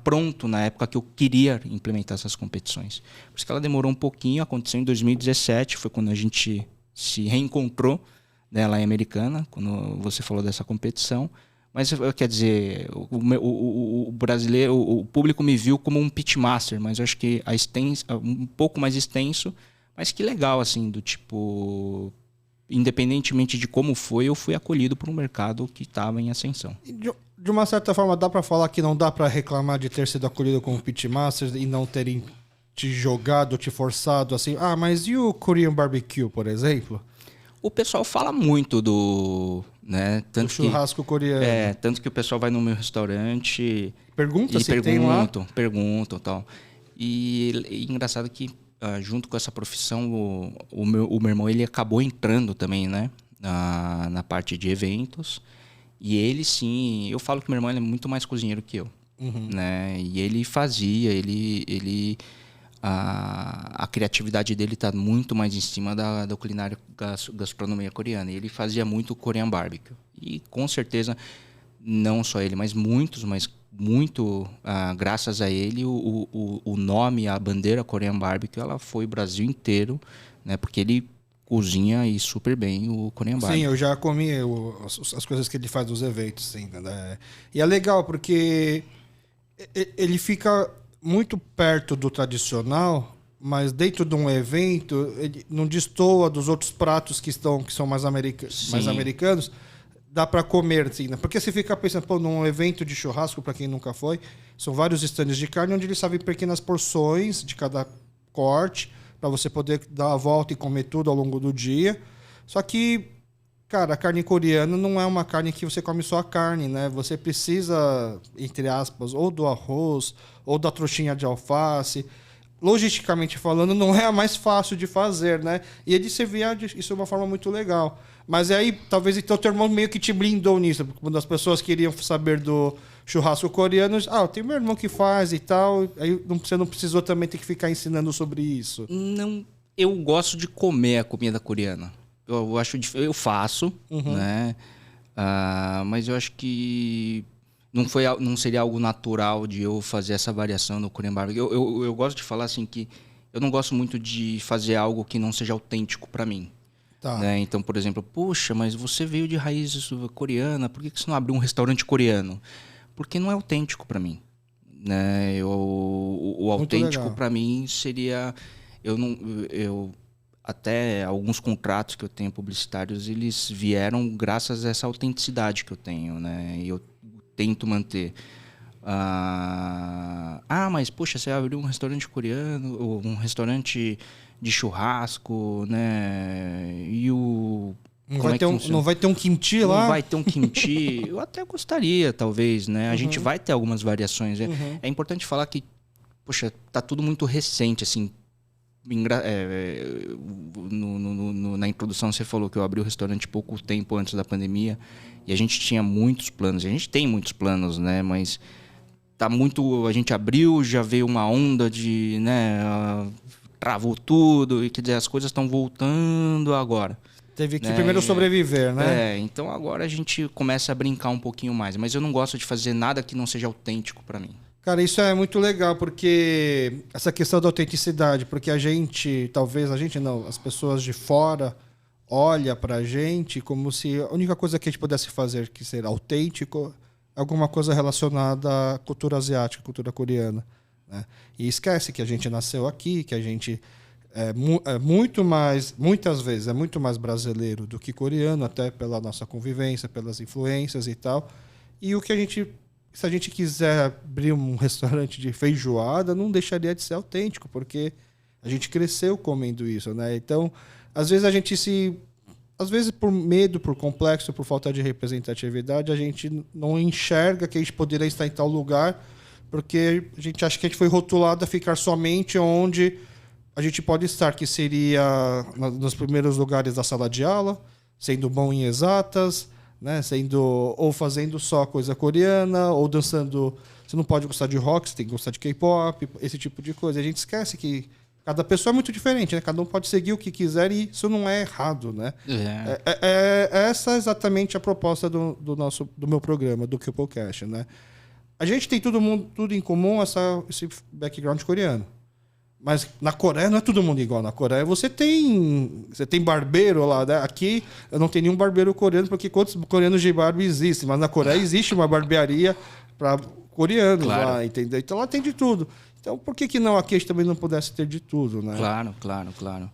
pronto na época que eu queria implementar essas competições. Por isso que ela demorou um pouquinho, aconteceu em 2017, foi quando a gente se reencontrou, né, lá em Americana, quando você falou dessa competição. Mas, quer dizer, o brasileiro, o público me viu como um pitmaster, mas eu acho que um pouco mais extenso, mas que legal, assim, do tipo... Independentemente de como foi, eu fui acolhido por um mercado que estava em ascensão. De uma certa forma, dá para falar que não dá para reclamar de ter sido acolhido como pitmaster e não terem te jogado, te forçado assim. Ah, mas e o Korean Barbecue, por exemplo? O pessoal fala muito do... né, tanto do churrasco coreano. Tanto que o pessoal vai no meu restaurante... Pergunta se tem lá. Perguntam e tal. E engraçado que junto com essa profissão, o meu irmão ele acabou entrando também, né, na parte de eventos. E ele, sim, eu falo que meu irmão ele é muito mais cozinheiro que eu. Né? E ele fazia, a criatividade dele está muito mais em cima da culinária gastronomia coreana. E ele fazia muito Korean barbecue. E com certeza, não só ele, mas muito graças a ele, o nome, a bandeira Korean barbecue, ela foi o Brasil inteiro, né? Porque ele cozinha e super bem o Korean barbecue. Sim, eu já comi as coisas que ele faz nos eventos, sim, né? E é legal porque ele fica muito perto do tradicional, mas dentro de um evento ele não destoa dos outros pratos que são mais americanos. Dá para comer, assim, né? Porque você fica pensando, pô, num evento de churrasco, para quem nunca foi, são vários estandes de carne onde eles servem pequenas porções de cada corte para você poder dar a volta e comer tudo ao longo do dia. Só que, cara, a carne coreana não é uma carne que você come só a carne, né? Você precisa, entre aspas, ou do arroz, ou da trouxinha de alface. Logisticamente falando, não é a mais fácil de fazer, né? E ele servia isso de uma forma muito legal. Mas aí, talvez então, o teu irmão meio que te blindou nisso. Quando as pessoas queriam saber do churrasco coreano, tem meu irmão que faz e tal. Aí você não precisou também ter que ficar ensinando sobre isso. Não, eu gosto de comer a comida coreana. Eu faço, né? Mas eu acho que não seria algo natural de eu fazer essa variação no Korean Barbecue. Eu gosto de falar assim que eu não gosto muito de fazer algo que não seja autêntico para mim. Tá. Né? Então, por exemplo, poxa, mas você veio de raízes coreana, por que você não abriu um restaurante coreano? Porque não é autêntico para mim. Né? O autêntico para mim seria... Até alguns contratos que eu tenho publicitários, eles vieram graças a essa autenticidade que eu tenho, né? E eu tento manter. Mas poxa, você abriu um restaurante coreano, ou um restaurante de churrasco, né? E o... Não vai ter um kimchi lá? Não vai ter um kimchi. Eu até gostaria, talvez, né? A gente vai ter algumas variações. É importante falar que, poxa, tá tudo muito recente, assim. Na introdução você falou que eu abri o restaurante pouco tempo antes da pandemia e a gente tinha muitos planos. A gente tem muitos planos, né? Mas tá muito... A gente abriu, já veio uma onda de... né? Travou tudo. E quer dizer, as coisas estão voltando agora. Teve que primeiro sobreviver, né? Então agora a gente começa a brincar um pouquinho mais. Mas eu não gosto de fazer nada que não seja autêntico para mim. Cara, isso é muito legal, porque essa questão da autenticidade, porque as pessoas de fora olham pra gente como se a única coisa que a gente pudesse fazer que ser autêntico é alguma coisa relacionada à cultura asiática, cultura coreana, né? E esquece que a gente nasceu aqui, que a gente muitas vezes é muito mais brasileiro do que coreano, até pela nossa convivência, pelas influências e tal. E se a gente quiser abrir um restaurante de feijoada, não deixaria de ser autêntico, porque a gente cresceu comendo isso, né? Então, às vezes por medo, por complexo, por falta de representatividade, a gente não enxerga que a gente poderia estar em tal lugar, porque a gente acha que a gente foi rotulado a ficar somente onde a gente pode estar, que seria nos primeiros lugares da sala de aula, sendo bom em exatas, né? Ou fazendo só coisa coreana, ou dançando. Você não pode gostar de rock, você tem que gostar de K-pop, esse tipo de coisa. A gente esquece que cada pessoa é muito diferente, né? Cada um pode seguir o que quiser e isso não é errado, né? Essa é exatamente a proposta do meu programa, do Kpopcast, né? A gente tem tudo em comum, esse background coreano. Mas na Coreia não é todo mundo igual. Na Coreia você tem barbeiro lá, né? Aqui eu não tenho nenhum barbeiro coreano, porque quantos coreanos de barba existem? Mas na Coreia existe uma barbearia para coreanos lá, entendeu? Então lá tem de tudo. Então por que não aqui a gente também não pudesse ter de tudo, né? Claro.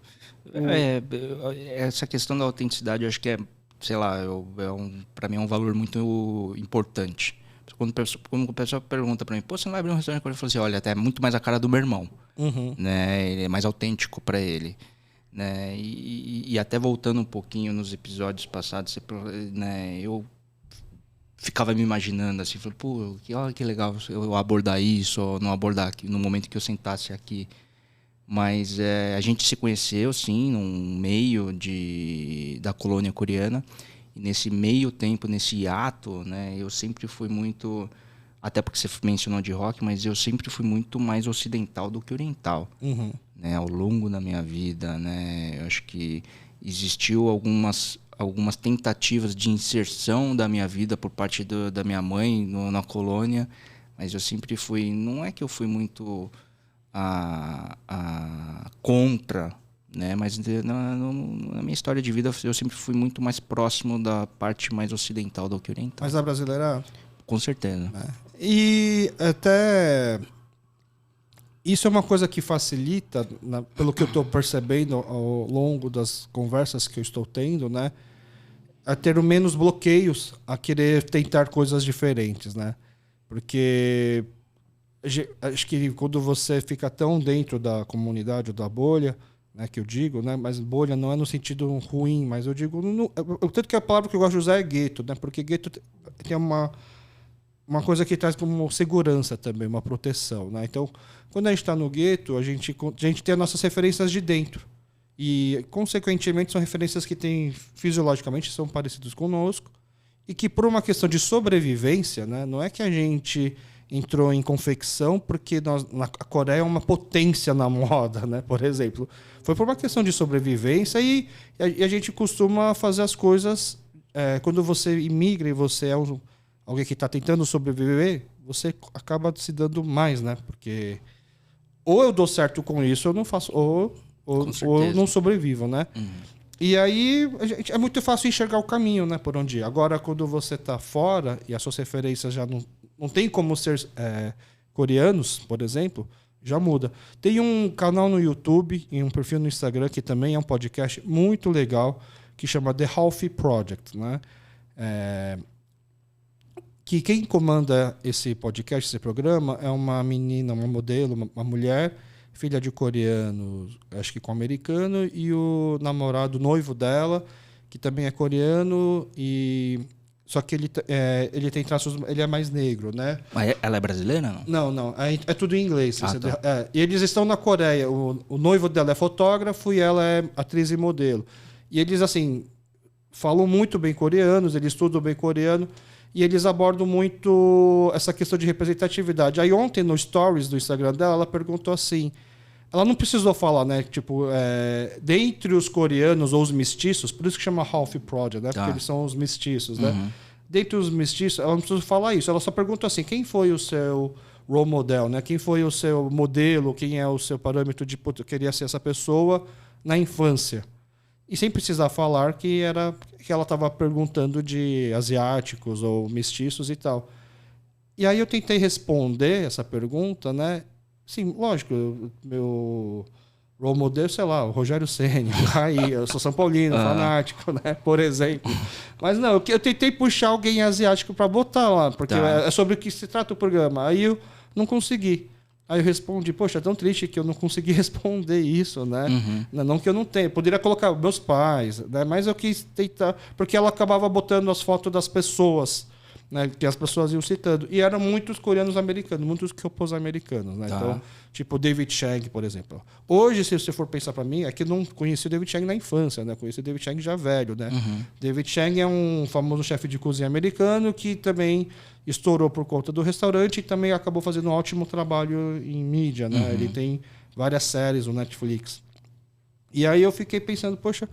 Essa questão da autenticidade eu acho que é, sei lá, para mim é um valor muito importante. Quando o pessoal pergunta para mim, pô, você não vai abrir um restaurante coreano? Eu falo assim, olha, até é muito mais a cara do meu irmão. Né? Ele é mais autêntico para ele. Né? E até voltando um pouquinho nos episódios passados, né, eu ficava me imaginando assim, falei, pô, olha que legal eu abordar isso, ou não abordar aqui, no momento que eu sentasse aqui. Mas a gente se conheceu, sim, num meio da colônia coreana. E nesse meio tempo, nesse hiato, né, eu sempre fui muito... Até porque você mencionou de rock, mas eu sempre fui muito mais ocidental do que oriental. Né, ao longo da minha vida, né, eu acho que existiu algumas tentativas de inserção da minha vida por parte da minha mãe na colônia, mas eu sempre fui... Não é que eu fui muito contra... Né? Mas na minha história de vida eu sempre fui muito mais próximo da parte mais ocidental do que oriental. Mas a brasileira? Com certeza. E até isso é uma coisa que facilita, pelo que eu estou percebendo ao longo das conversas que eu estou tendo, né? A ter menos bloqueios a querer tentar coisas diferentes, né? Porque acho que quando você fica tão dentro da comunidade ou da bolha, né, que eu digo, né, mas bolha não é no sentido ruim, mas eu digo... tanto que a palavra que eu gosto de usar é gueto, né, porque gueto tem uma coisa que traz como segurança também, uma proteção. Né? Então, quando a gente está no gueto, a gente tem as nossas referências de dentro. E, consequentemente, são referências que fisiologicamente são parecidos conosco e que, por uma questão de sobrevivência, né, não é que a gente entrou em confecção porque a Coreia é uma potência na moda, né? Por exemplo. Foi por uma questão de sobrevivência e a gente costuma fazer as coisas quando você imigra e você é alguém que está tentando sobreviver, você acaba se dando mais, né? Porque ou eu dou certo com isso, eu não faço, ou eu não sobrevivo, né? E aí é muito fácil enxergar o caminho, né? Por onde ir. Agora, quando você está fora e as suas referências já não tem como ser coreanos, por exemplo, já muda. Tem um canal no YouTube e um perfil no Instagram que também é um podcast muito legal, que chama The Half Project, né? Que quem comanda esse podcast, esse programa, é uma menina, uma modelo, uma mulher, filha de coreano, acho que com americano, e o namorado, noivo dela, que também é coreano, só que ele tem traços, ele é mais negro, né? Mas ela é brasileira, não? Não. É tudo em inglês. Tá. E eles estão na Coreia. O noivo dela é fotógrafo e ela é atriz e modelo. E eles, assim, falam muito bem coreanos, eles estudam bem coreano, e eles abordam muito essa questão de representatividade. Aí ontem, no Stories do Instagram dela, ela perguntou assim... Ela não precisou falar, né? Tipo, dentre os coreanos ou os mestiços, por isso que chama Half Project, né? Porque eles são os mestiços, né? Dentre os mestiços, ela não precisou falar isso. Ela só perguntou assim, quem foi o seu role model, né? Quem foi o seu modelo, quem é o seu parâmetro de, eu queria ser essa pessoa na infância. E sem precisar falar que ela estava perguntando de asiáticos ou mestiços e tal. E aí eu tentei responder essa pergunta, né? Sim, lógico, meu role model, sei lá, o Rogério Ceni, aí eu sou São Paulino, fanático, né? Por exemplo. Mas não, eu tentei puxar alguém asiático para botar lá, porque é sobre o que se trata o programa. Aí eu não consegui. Aí eu respondi, poxa, é tão triste que eu não consegui responder isso, né? Não que eu não tenha, eu poderia colocar meus pais, né? Mas eu quis tentar, porque ela acabava botando as fotos das pessoas, né, que as pessoas iam citando. E eram muitos coreanos americanos, muitos K-popers americanos, né? Então, tipo David Chang, por exemplo. Hoje, se você for pensar para mim, é que eu não conheci o David Chang na infância, né? Conheci o David Chang já velho, né? David Chang é um famoso chefe de cozinha americano que também estourou por conta do restaurante e também acabou fazendo um ótimo trabalho em mídia, né? Ele tem várias séries no Netflix. E aí eu fiquei pensando, poxa,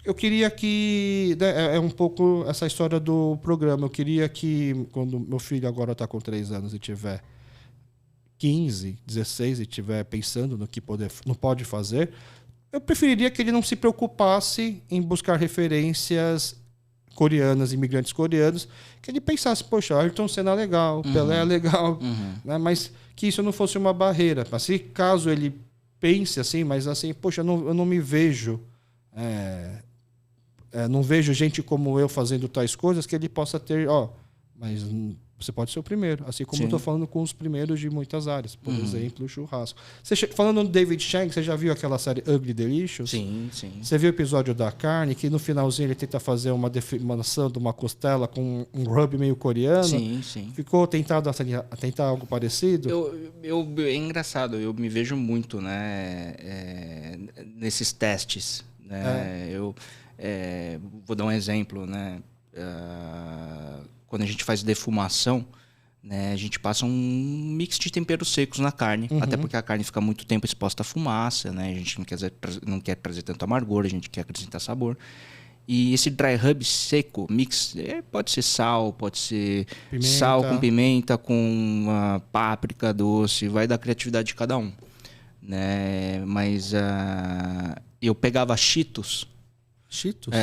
eu queria que... Né, é um pouco essa história do programa. Eu queria que, quando meu filho agora está com 3 anos e tiver 15, 16 e estiver pensando no que não pode fazer, eu preferiria que ele não se preocupasse em buscar referências coreanas, imigrantes coreanos, que ele pensasse, poxa, Ayrton Senna é legal, Pelé é legal, né, mas que isso não fosse uma barreira. Mas se caso ele pense assim, mas assim, poxa, eu não me vejo... não vejo gente como eu fazendo tais coisas, que ele possa ter, mas você pode ser o primeiro, assim como eu estou falando com os primeiros de muitas áreas, por exemplo, o churrasco. Falando do David Chang, você já viu aquela série Ugly Delicious? Sim. Você viu o episódio da carne, que no finalzinho ele tenta fazer uma deformação de uma costela com um rub meio coreano? Sim. Ficou tentado a tentar algo parecido? É engraçado, eu me vejo muito, né, nesses testes, né? Vou dar um exemplo, né? Quando a gente faz defumação, né, a gente passa um mix de temperos secos na carne, até porque a carne fica muito tempo exposta à fumaça, né? A gente não quer trazer tanto amargor, a gente quer acrescentar sabor. E esse dry rub seco, mix, pode ser sal, pode ser pimenta. Sal com pimenta, com páprica doce, vai da criatividade de cada um, né? Mas eu pegava Cheetos. Cheetos?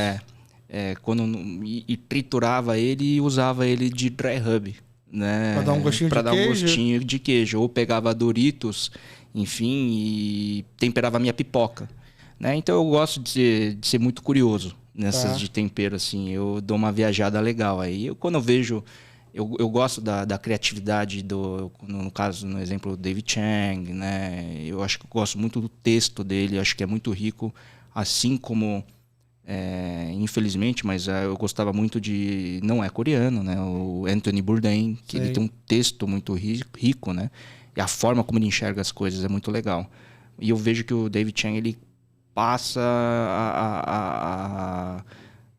E triturava ele e usava ele de dry rub, né? Para dar um gostinho pra de dar queijo? Um gostinho de queijo. Ou pegava Doritos, enfim, e temperava minha pipoca, né? Então eu gosto de ser muito curioso nessas de tempero, assim. Eu dou uma viajada legal. Aí quando eu vejo... Eu gosto da criatividade no caso, no exemplo, do David Chang, né? Eu acho que eu gosto muito do texto dele, acho que é muito rico, assim como... infelizmente, mas eu gostava muito de... Não é coreano, né? O Anthony Bourdain, que ele tem um texto muito rico, né? E a forma como ele enxerga as coisas é muito legal. E eu vejo que o David Chang, ele passa a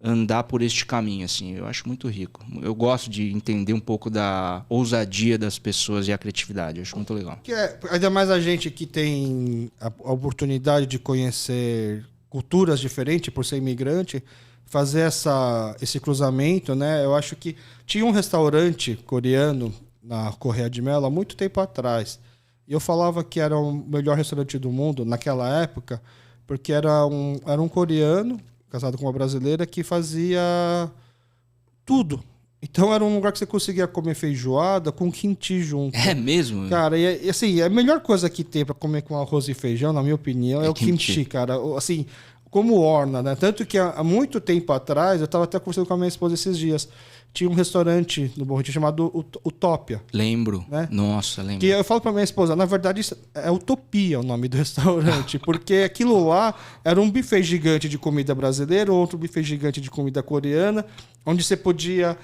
andar por este caminho, assim. Eu acho muito rico. Eu gosto de entender um pouco da ousadia das pessoas e a criatividade. Eu acho muito legal. Ainda mais a gente que tem a oportunidade de conhecer culturas diferentes por ser imigrante, fazer esse cruzamento, né? Eu acho que tinha um restaurante coreano na Correia de Melo há muito tempo atrás. E eu falava que era o melhor restaurante do mundo naquela época, porque era um coreano, casado com uma brasileira, que fazia tudo. Então era um lugar que você conseguia comer feijoada com kimchi junto. É mesmo? Cara, e assim, a melhor coisa que tem para comer com arroz e feijão, na minha opinião, é o kimchi, cara. Assim, como orna, né? Tanto que há muito tempo atrás, eu estava até conversando com a minha esposa esses dias, tinha um restaurante no Bom Retiro chamado Utopia. Lembro. Né? Nossa, lembro. Que eu falo pra minha esposa, na verdade, isso é Utopia o nome do restaurante, porque aquilo lá era um buffet gigante de comida brasileira, outro buffet gigante de comida coreana, onde você podia,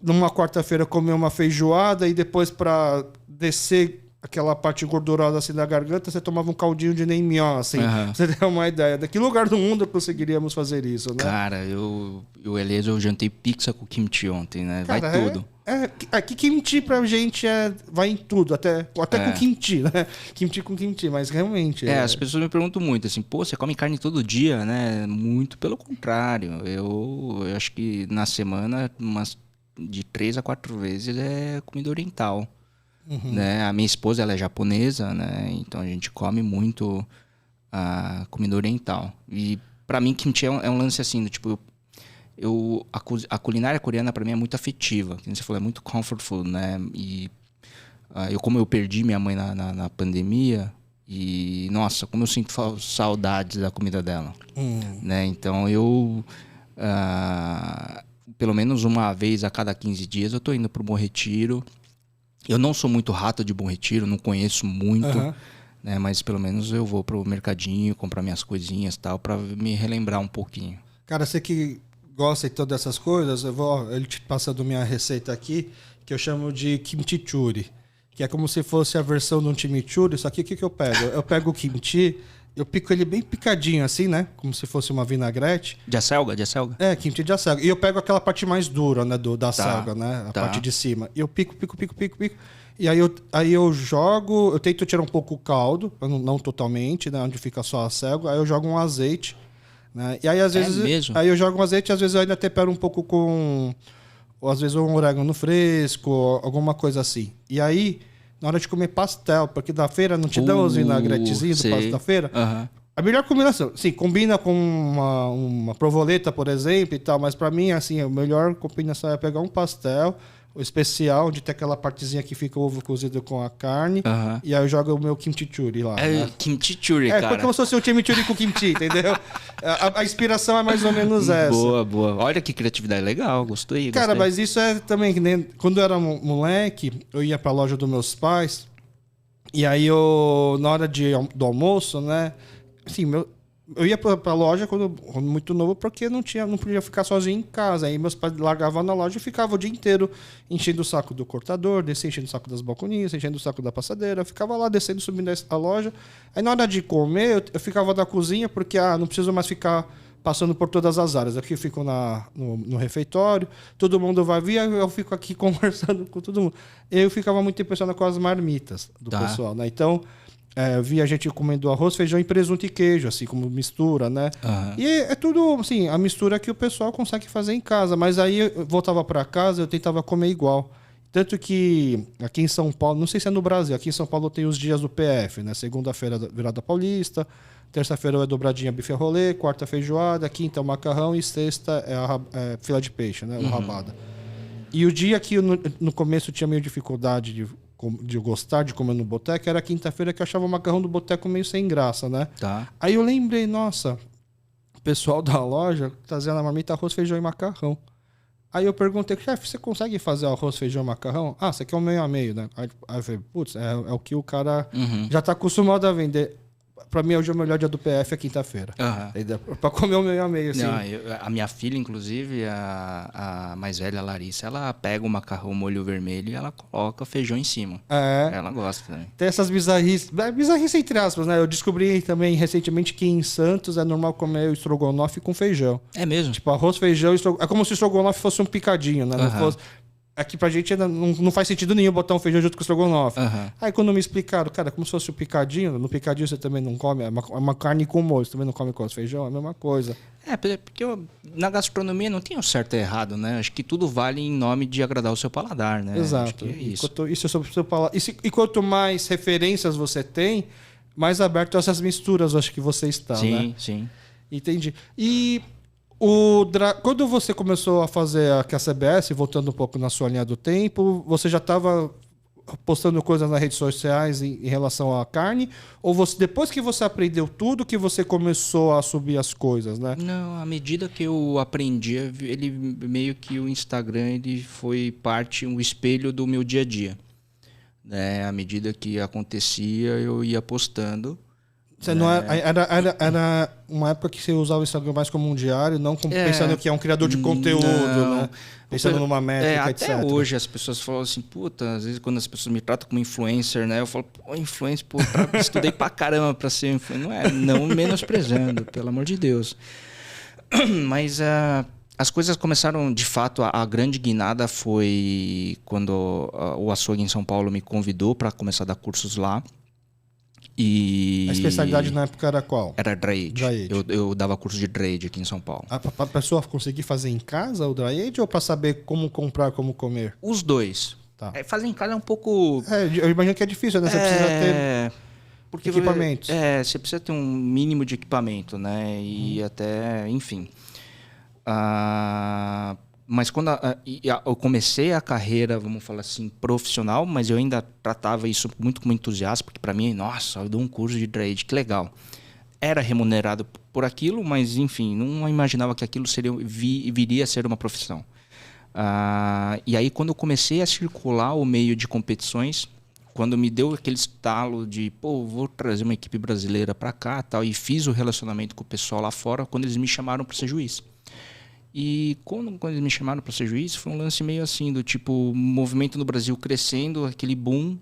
numa quarta-feira, comer uma feijoada e depois, para descer aquela parte gordurosa assim da garganta, você tomava um caldinho de naengmyeon, assim. Pra você ter uma ideia. De que lugar do mundo conseguiríamos fazer isso, né? Cara, eu jantei pizza com kimchi ontem, né? Cara, vai tudo. Que kimchi pra gente vai em tudo, até com kimchi, né? Kimchi com kimchi, mas realmente... As pessoas me perguntam muito, assim, pô, você come carne todo dia, né? Muito pelo contrário. Eu acho que na semana, umas de 3 a 4 vezes é comida oriental. Uhum. Né? A minha esposa, ela é japonesa, né? Então a gente come muito a comida oriental. E pra mim, kimchi é um lance assim, do tipo... A culinária coreana pra mim é muito afetiva. Como você falou, é muito comfort food, né? E como eu perdi minha mãe na pandemia, e nossa, como eu sinto saudades da comida dela. Né? Então eu... pelo menos uma vez a cada 15 dias eu tô indo pro Bom Retiro. Eu não sou muito rato de Bom Retiro, não conheço muito, né? Mas pelo menos eu vou pro mercadinho, comprar minhas coisinhas e tal, pra me relembrar um pouquinho. Cara, você que gosta de todas essas coisas, ele te passando minha receita aqui, que eu chamo de kimchi-churi, que é como se fosse a versão de um chimichurri, só que o que eu pego? Eu pego o kimchi, eu pico ele bem picadinho assim, né? Como se fosse uma vinagrete. De acelga? Kimchi de acelga. E eu pego aquela parte mais dura, né? Da acelga, né? A parte de cima. E eu pico. E aí eu jogo... Eu tento tirar um pouco o caldo, não totalmente, né? Onde fica só a acelga. Aí eu jogo um azeite, né? E aí às vezes... mesmo? Aí eu jogo um azeite e às vezes eu ainda tempero um pouco com... Ou às vezes um orégano fresco, alguma coisa assim. E aí... Na hora de comer pastel, porque da feira não te dão os vinagretezinhos do pastel da feira. A melhor combinação, sim, combina com uma provoleta, por exemplo, e tal, mas pra mim, assim, a melhor combinação é pegar um pastel, o especial, onde tem aquela partezinha que fica o ovo cozido com a carne, e aí eu jogo o meu kimchi-churi lá. Né? Kimchi-churi, cara. É como se fosse um chimichurri com kimchi, entendeu? A inspiração é mais ou menos essa. Boa. Olha que criatividade legal, gostei. Cara, mas isso é também que nem... Quando eu era moleque, eu ia pra loja dos meus pais, e aí na hora do almoço, né? Assim, eu ia pra loja quando muito novo, porque não podia ficar sozinho em casa. Aí meus pais largavam na loja e ficavam o dia inteiro enchendo o saco do cortador, descia enchendo o saco das balconistas, enchendo o saco da passadeira. Eu ficava lá descendo, subindo a loja. Aí na hora de comer, eu ficava na cozinha, porque não preciso mais ficar passando por todas as áreas. Aqui eu fico no refeitório, todo mundo vai vir, eu fico aqui conversando com todo mundo. Eu ficava muito impressionado com as marmitas do pessoal, né? Então... eu vi a gente comendo arroz, feijão e presunto e queijo, assim, como mistura, né? E é tudo, assim, a mistura que o pessoal consegue fazer em casa. Mas aí eu voltava para casa, eu tentava comer igual. Tanto que aqui em São Paulo, não sei se é no Brasil, aqui em São Paulo tem os dias do PF, né? Segunda-feira virada paulista, terça-feira é dobradinha bife a rolê, quarta feijoada, quinta é o macarrão e sexta é fila de peixe, né? O rabada. E o dia que no começo eu tinha meio dificuldade de gostar de comer no boteco, era quinta-feira que eu achava o macarrão do boteco meio sem graça, né? Aí eu lembrei, nossa, o pessoal da loja trazia na marmita arroz, feijão e macarrão. Aí eu perguntei, chefe, você consegue fazer arroz, feijão e macarrão? Você quer um meio a meio, né? Aí eu falei, putz, é o que o cara já tá acostumado a vender. Pra mim, hoje o melhor dia do PF é quinta-feira. Pra comer o meio a meio, assim. Não, a minha filha, inclusive, a mais velha, a Larissa, ela pega o macarrão molho vermelho e ela coloca feijão em cima. Ela gosta também. Tem essas bizarrices. Bizarrices entre aspas, né? Eu descobri também recentemente que em Santos é normal comer o estrogonofe com feijão. É mesmo? Tipo, arroz, feijão e estrogonofe. É como se o estrogonofe fosse um picadinho, né? Não fosse... aqui pra gente não faz sentido nenhum botar um feijão junto com o estrogonofe. Aí quando me explicaram, cara, como se fosse o picadinho, no picadinho você também não come, é uma carne com molho, você também não come com os feijão, é a mesma coisa. Porque na gastronomia não tem o certo e errado, né? Acho que tudo vale em nome de agradar o seu paladar, né? Exato. Acho que é isso. Isso é sobre o seu paladar. E quanto mais referências você tem, mais aberto a essas misturas, eu acho que você está, né? Sim. Entendi. E quando você começou a fazer a CBS, voltando um pouco na sua linha do tempo, você já estava postando coisas nas redes sociais em relação à carne? Ou depois que você aprendeu tudo, que você começou a subir as coisas, né? Não, à medida que eu aprendi, ele meio que o Instagram ele foi um espelho do meu dia a dia. Né? À medida que acontecia, eu ia postando. Você não era uma época que você usava o Instagram mais como um diário, não pensando que é um criador de conteúdo, né? Pensando numa métrica, até etc. hoje as pessoas falam assim, puta, às vezes quando as pessoas me tratam como influencer, né? Eu falo, pô, influencer, pô, estudei pra caramba pra ser influencer. Não menosprezando, pelo amor de Deus. Mas as coisas começaram, de fato, a grande guinada foi quando o açougue em São Paulo me convidou para começar a dar cursos lá. E a especialidade na época era qual? Era dry age. Eu dava curso de dry age aqui em São Paulo. A pessoa conseguir fazer em casa o dry age ou para saber como comprar, como comer? Os dois. Tá. Fazer em casa é um pouco... eu imagino que é difícil, né? Você precisa ter equipamentos. Você precisa ter um mínimo de equipamento, né? E até, enfim... Mas quando eu comecei a carreira, vamos falar assim, profissional, mas eu ainda tratava isso muito como entusiasmo, porque para mim, nossa, eu dou um curso de dry age, que legal. Era remunerado por aquilo, mas enfim, não imaginava que aquilo viria a ser uma profissão. E aí quando eu comecei a circular o meio de competições, quando me deu aquele estalo de, pô, vou trazer uma equipe brasileira para cá, tal, e fiz o relacionamento com o pessoal lá fora, quando eles me chamaram para ser juiz. E quando eles me chamaram para ser juiz, foi um lance meio assim, do tipo, movimento no Brasil crescendo, aquele boom,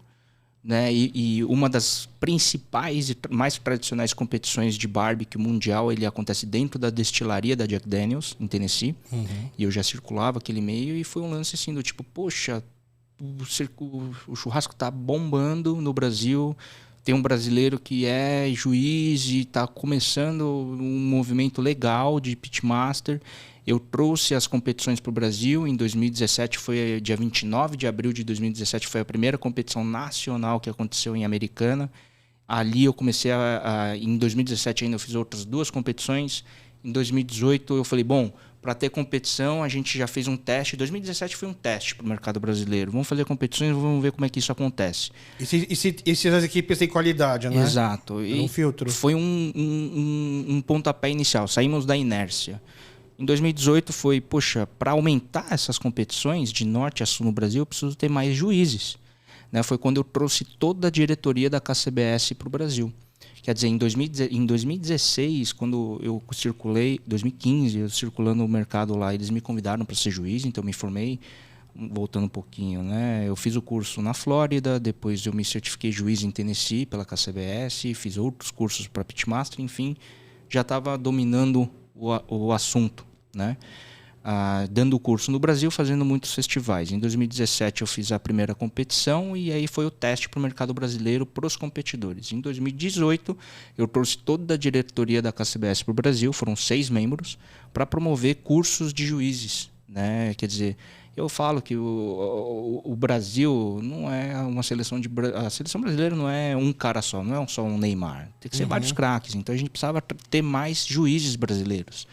né? E uma das principais e mais tradicionais competições de barbecue mundial, ele acontece dentro da destilaria da Jack Daniels, em Tennessee. E eu já circulava aquele meio e foi um lance assim, do tipo, poxa, o churrasco tá bombando no Brasil. Tem um brasileiro que é juiz e está começando um movimento legal de pitmaster. Eu trouxe as competições para o Brasil. Em 2017, foi dia 29 de abril de 2017, foi a primeira competição nacional que aconteceu em Americana. Ali eu comecei em 2017 ainda eu fiz outras 2 competições. Em 2018 eu falei, bom, para ter competição a gente já fez um teste. 2017 foi um teste para o mercado brasileiro. Vamos fazer competições e vamos ver como é que isso acontece. E se as equipes têm qualidade, né? Exato. E um filtro. Foi um pontapé inicial. Saímos da inércia. Em 2018 foi, poxa, para aumentar essas competições de norte a sul no Brasil, eu preciso ter mais juízes. Né? Foi quando eu trouxe toda a diretoria da KCBS para o Brasil. Quer dizer, em 2016, quando eu circulei, 2015, eu circulando no mercado lá, eles me convidaram para ser juiz, então eu me formei, voltando um pouquinho, né? Eu fiz o curso na Flórida, depois eu me certifiquei juiz em Tennessee pela KCBS, fiz outros cursos para pitmaster, enfim, já estava dominando o assunto, né? Dando curso no Brasil, fazendo muitos festivais. Em 2017 eu fiz a primeira competição e aí foi o teste para o mercado brasileiro para os competidores. Em 2018 eu trouxe toda a diretoria da KCBS para o Brasil, foram 6 membros, para promover cursos de juízes, né? Quer dizer, eu falo que o Brasil não é uma seleção a seleção brasileira não é um cara só, não é só um Neymar. Tem que ser vários craques. Então a gente precisava ter mais juízes brasileiros.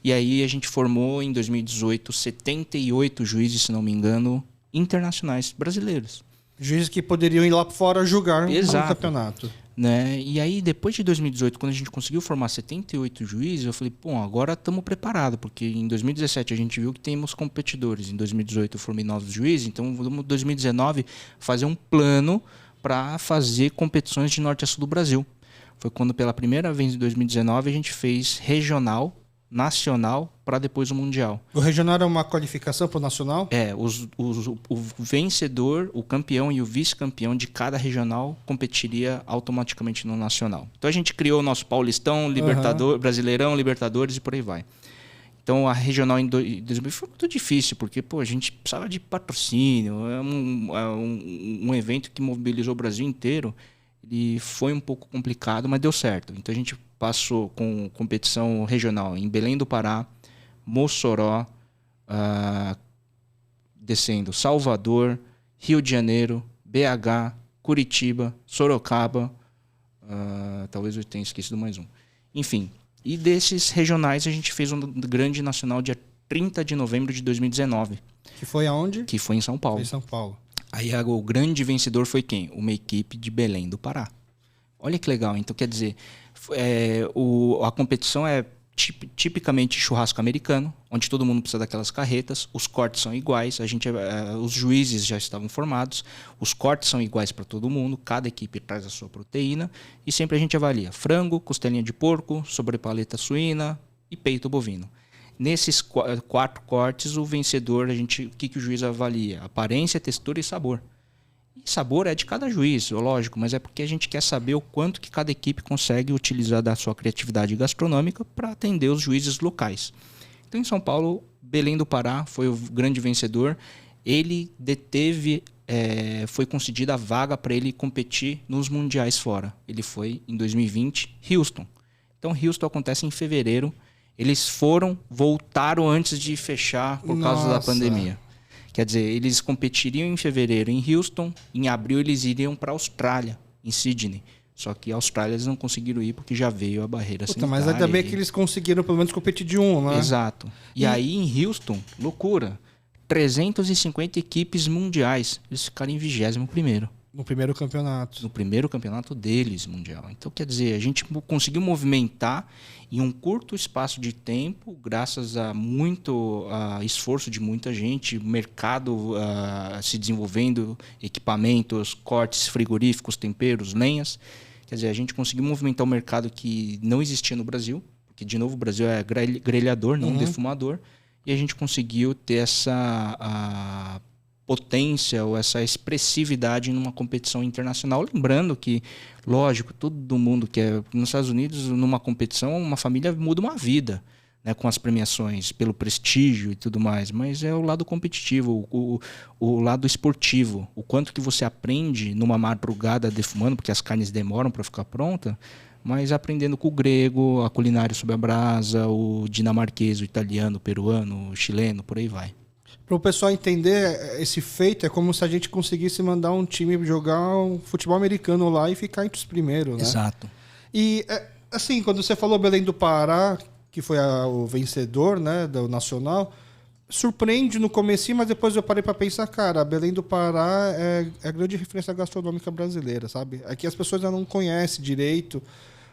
E aí a gente formou em 2018 78 juízes, se não me engano, internacionais brasileiros. Juízes que poderiam ir lá fora julgar no campeonato. Né? E aí, depois de 2018, quando a gente conseguiu formar 78 juízes, eu falei, pô, agora estamos preparados, porque em 2017 a gente viu que temos competidores. Em 2018 eu formei 9 juízes, então vamos em 2019 fazer um plano para fazer competições de norte a sul do Brasil. Foi quando pela primeira vez em 2019 a gente fez regional, nacional, para depois o mundial. O regional era uma qualificação para o nacional? O vencedor, o campeão e o vice-campeão de cada regional competiria automaticamente no nacional. Então a gente criou o nosso Paulistão, Brasileirão, Libertadores e por aí vai. Então, a regional em 2000 foi muito difícil, porque a gente precisava de patrocínio. É um evento que mobilizou o Brasil inteiro. Ele foi um pouco complicado, mas deu certo. Então, a gente passou com competição regional em Belém do Pará, Mossoró, descendo Salvador, Rio de Janeiro, BH, Curitiba, Sorocaba. Talvez eu tenha esquecido mais um. Enfim, e desses regionais a gente fez um grande nacional dia 30 de novembro de 2019. Que foi aonde? Que foi em São Paulo. Foi em São Paulo. Aí o grande vencedor foi quem? Uma equipe de Belém do Pará. Olha que legal. Então, quer dizer, a competição é tipicamente churrasco americano, onde todo mundo precisa daquelas carretas, os cortes são iguais, os juízes já estavam formados, os cortes são iguais para todo mundo, cada equipe traz a sua proteína e sempre a gente avalia frango, costelinha de porco, sobrepaleta suína e peito bovino. Nesses 4 cortes, o vencedor, o que o juiz avalia? Aparência, textura e sabor. E sabor é de cada juiz, lógico, mas é porque a gente quer saber o quanto que cada equipe consegue utilizar da sua criatividade gastronômica para atender os juízes locais. Então, em São Paulo, Belém do Pará foi o grande vencedor. Ele foi concedida a vaga para ele competir nos mundiais fora. Ele foi, em 2020, Houston. Então, Houston acontece em fevereiro. Eles voltaram antes de fechar por causa da pandemia. Quer dizer, eles competiriam em fevereiro em Houston, em abril eles iriam para a Austrália, em Sydney. Só que a Austrália eles não conseguiram ir porque já veio a barreira sanitária. Mas ainda bem que eles conseguiram pelo menos competir de né? Exato. E aí em Houston, loucura, 350 equipes mundiais, eles ficaram em 21º. No primeiro campeonato. No primeiro campeonato deles, mundial. Então, quer dizer, a gente conseguiu movimentar em um curto espaço de tempo, graças a muito esforço de muita gente, mercado se desenvolvendo, equipamentos, cortes frigoríficos, temperos, lenhas. Quer dizer, a gente conseguiu movimentar um mercado que não existia no Brasil, porque, de novo, o Brasil é grelhador, não defumador, e a gente conseguiu ter essa potência ou essa expressividade numa competição internacional. Lembrando que, lógico, todo mundo que nos Estados Unidos, numa competição, uma família muda uma vida, né, com as premiações, pelo prestígio e tudo mais, mas é o lado competitivo, o lado esportivo, o quanto que você aprende numa madrugada defumando, porque as carnes demoram para ficar pronta, mas aprendendo com o grego, a culinária sob a brasa, o dinamarquês, o italiano, o peruano, o chileno, por aí vai. Para o pessoal entender, esse feito é como se a gente conseguisse mandar um time jogar um futebol americano lá e ficar entre os primeiros, né? Exato. E, assim, quando você falou Belém do Pará, que foi o vencedor, né, do Nacional, surpreende no comecinho, mas depois eu parei para pensar, cara, Belém do Pará é a grande referência gastronômica brasileira, sabe? Aqui as pessoas ainda não conhecem direito,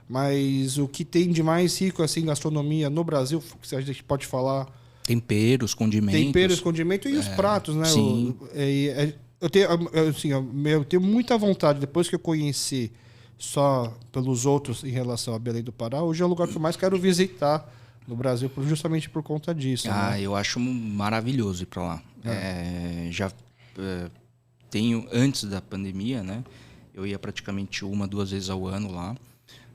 mas o que tem de mais rico, assim, gastronomia no Brasil, que a gente pode falar... Temperos, condimentos. Temperos, condimentos e os pratos, né? Sim. Eu tenho muita vontade, depois que eu conheci só pelos outros em relação a Belém do Pará, hoje é o lugar que eu mais quero visitar no Brasil, justamente por conta disso. Né? Eu acho maravilhoso ir para lá. Tenho, antes da pandemia, né? Eu ia praticamente 1-2 vezes ao ano lá.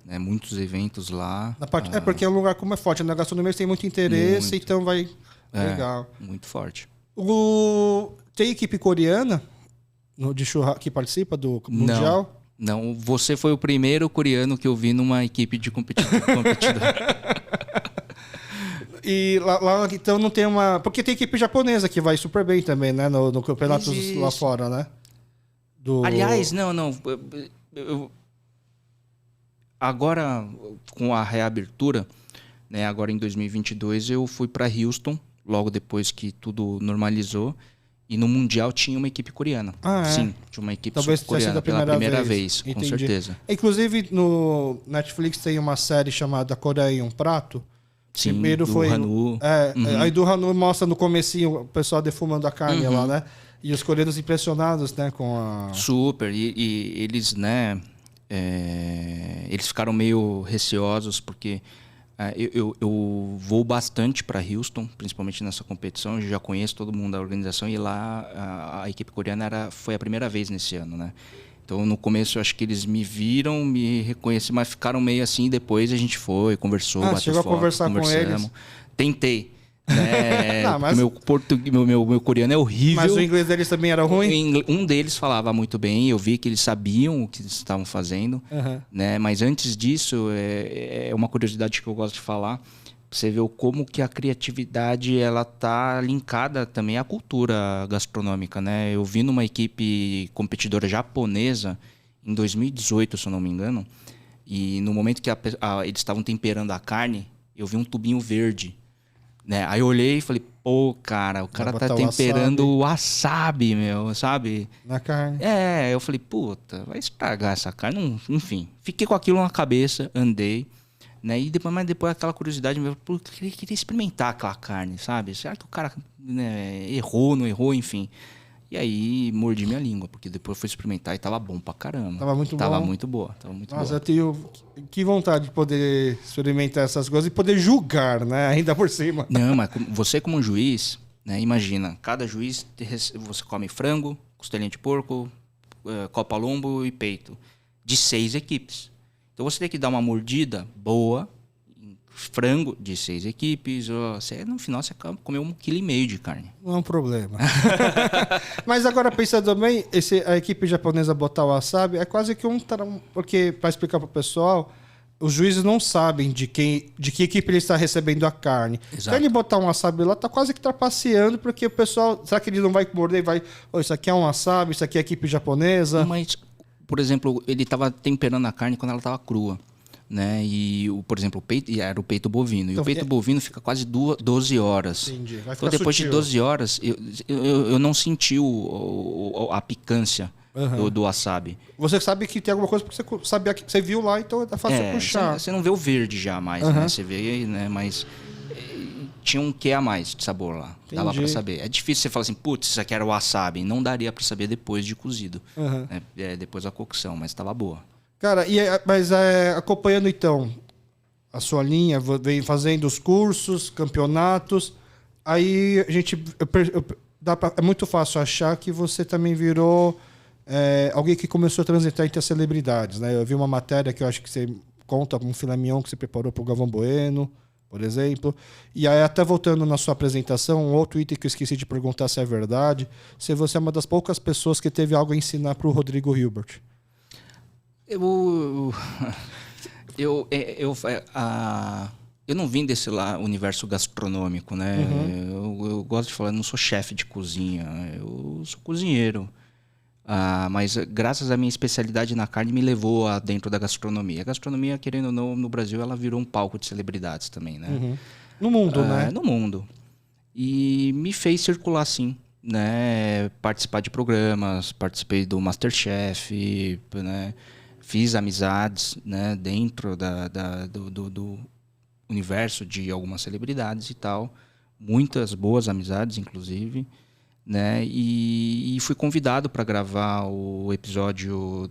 Né, muitos eventos lá. Porque é um lugar como é forte, na gastronomia tem muito interesse, então vai... Legal. Muito forte. Tem equipe coreana de churrasco que participa do Mundial? Não, você foi o primeiro coreano que eu vi numa equipe de competidor. E lá então não tem uma... Porque tem equipe japonesa que vai super bem também, né? No campeonato lá fora, né? Aliás, não. Agora, com a reabertura, né, agora em 2022, eu fui para Houston, logo depois que tudo normalizou, e no Mundial tinha uma equipe coreana. Sim, tinha uma equipe coreana pela primeira vez, com certeza. Inclusive, no Netflix tem uma série chamada Coreia em um Prato. Sim, primeiro do foi Hanu. Aí do Hanu mostra no comecinho o pessoal defumando a carne lá, né? E os coreanos impressionados, né, com a... Super, e eles, né... eles ficaram meio receosos porque eu vou bastante para Houston, principalmente nessa competição. Eu já conheço todo mundo da organização e lá a equipe coreana foi a primeira vez nesse ano, né? Então no começo eu acho que eles me viram, me reconheceram, mas ficaram meio assim. Depois a gente foi, conversou, bateu chegou foto, a conversar com eles? Tentei. Né? Não, mas... meu coreano é horrível. Mas o inglês deles também era ruim? Um deles falava muito bem, eu vi que eles sabiam o que eles estavam fazendo. Né? Mas antes disso, é uma curiosidade que eu gosto de falar. Você vê como que a criatividade ela tá linkada também à cultura gastronômica, né? Eu vi numa equipe competidora japonesa em 2018, se eu não me engano, e no momento que eles estavam temperando a carne, eu vi um tubinho verde, né? Aí eu olhei e falei, pô, cara, o cara tá temperando o wasabi, meu, sabe? Na carne. Eu falei, puta, vai estragar essa carne. Enfim, fiquei com aquilo na cabeça, andei. Né? Mas depois aquela curiosidade mesmo, eu queria experimentar aquela carne, sabe? Será que o cara, né, errou, não errou, enfim. E aí mordi minha língua, porque depois eu fui experimentar e tava bom pra caramba. Tava muito tava bom. Muito boa. Tava muito Nossa, boa. eu tenho que vontade de poder experimentar essas coisas e poder julgar, né? Ainda por cima. Não, mas você como juiz, né? Imagina, cada juiz você come frango, costelinha de porco, copa lombo e peito, de 6 equipes. Então você tem que dar uma mordida boa em frango de 6 equipes. No final você comeu 1,5 kg de carne. Não é um problema. Mas agora pensando bem, a equipe japonesa botar o wasabi é quase que porque, para explicar para o pessoal, os juízes não sabem de que equipe ele está recebendo a carne. Exato. Então ele botar um wasabi lá, tá quase que trapaceando, porque o pessoal... Será que ele não vai morder e vai... isso aqui é um wasabi, isso aqui é equipe japonesa? Mas... Por exemplo, ele estava temperando a carne quando ela estava crua, né? E, por exemplo, o peito era o peito bovino. Então, e o peito bovino fica quase 12 horas. Entendi. Vai ficar então, depois sutil. de 12 horas, eu não senti a picância do wasabi. Você sabe que tem alguma coisa porque você sabia que você viu lá, então é fácil puxar. Você não vê o verde já mais, né? Você vê, né? Mas tinha um quê a mais de sabor lá. Entendi. Dava pra saber. É difícil você falar assim, putz, isso aqui era wasabi. Não daria pra saber depois de cozido. Depois da cocção, mas tava boa. Cara, mas acompanhando então a sua linha, vem fazendo os cursos, campeonatos, aí a gente... é muito fácil achar que você também virou alguém que começou a transitar entre as celebridades, né? Eu vi uma matéria que eu acho que você conta com um filé mignon que você preparou pro Galvão Bueno, por exemplo. E aí, até voltando na sua apresentação, um outro item que eu esqueci de perguntar se é verdade, se você é uma das poucas pessoas que teve algo a ensinar para o Rodrigo Hilbert. Eu não vim desse universo gastronômico, né? Eu gosto de falar, eu não sou chefe de cozinha, eu sou cozinheiro. Mas graças à minha especialidade na carne me levou a dentro da gastronomia. A gastronomia, querendo ou não, no Brasil, ela virou um palco de celebridades também, né? No mundo, né? No mundo. E me fez circular, sim, né? Participar de programas, participei do MasterChef, né? Fiz amizades, né? Dentro do universo de algumas celebridades e tal. Muitas boas amizades, inclusive. Né? E fui convidado para gravar o episódio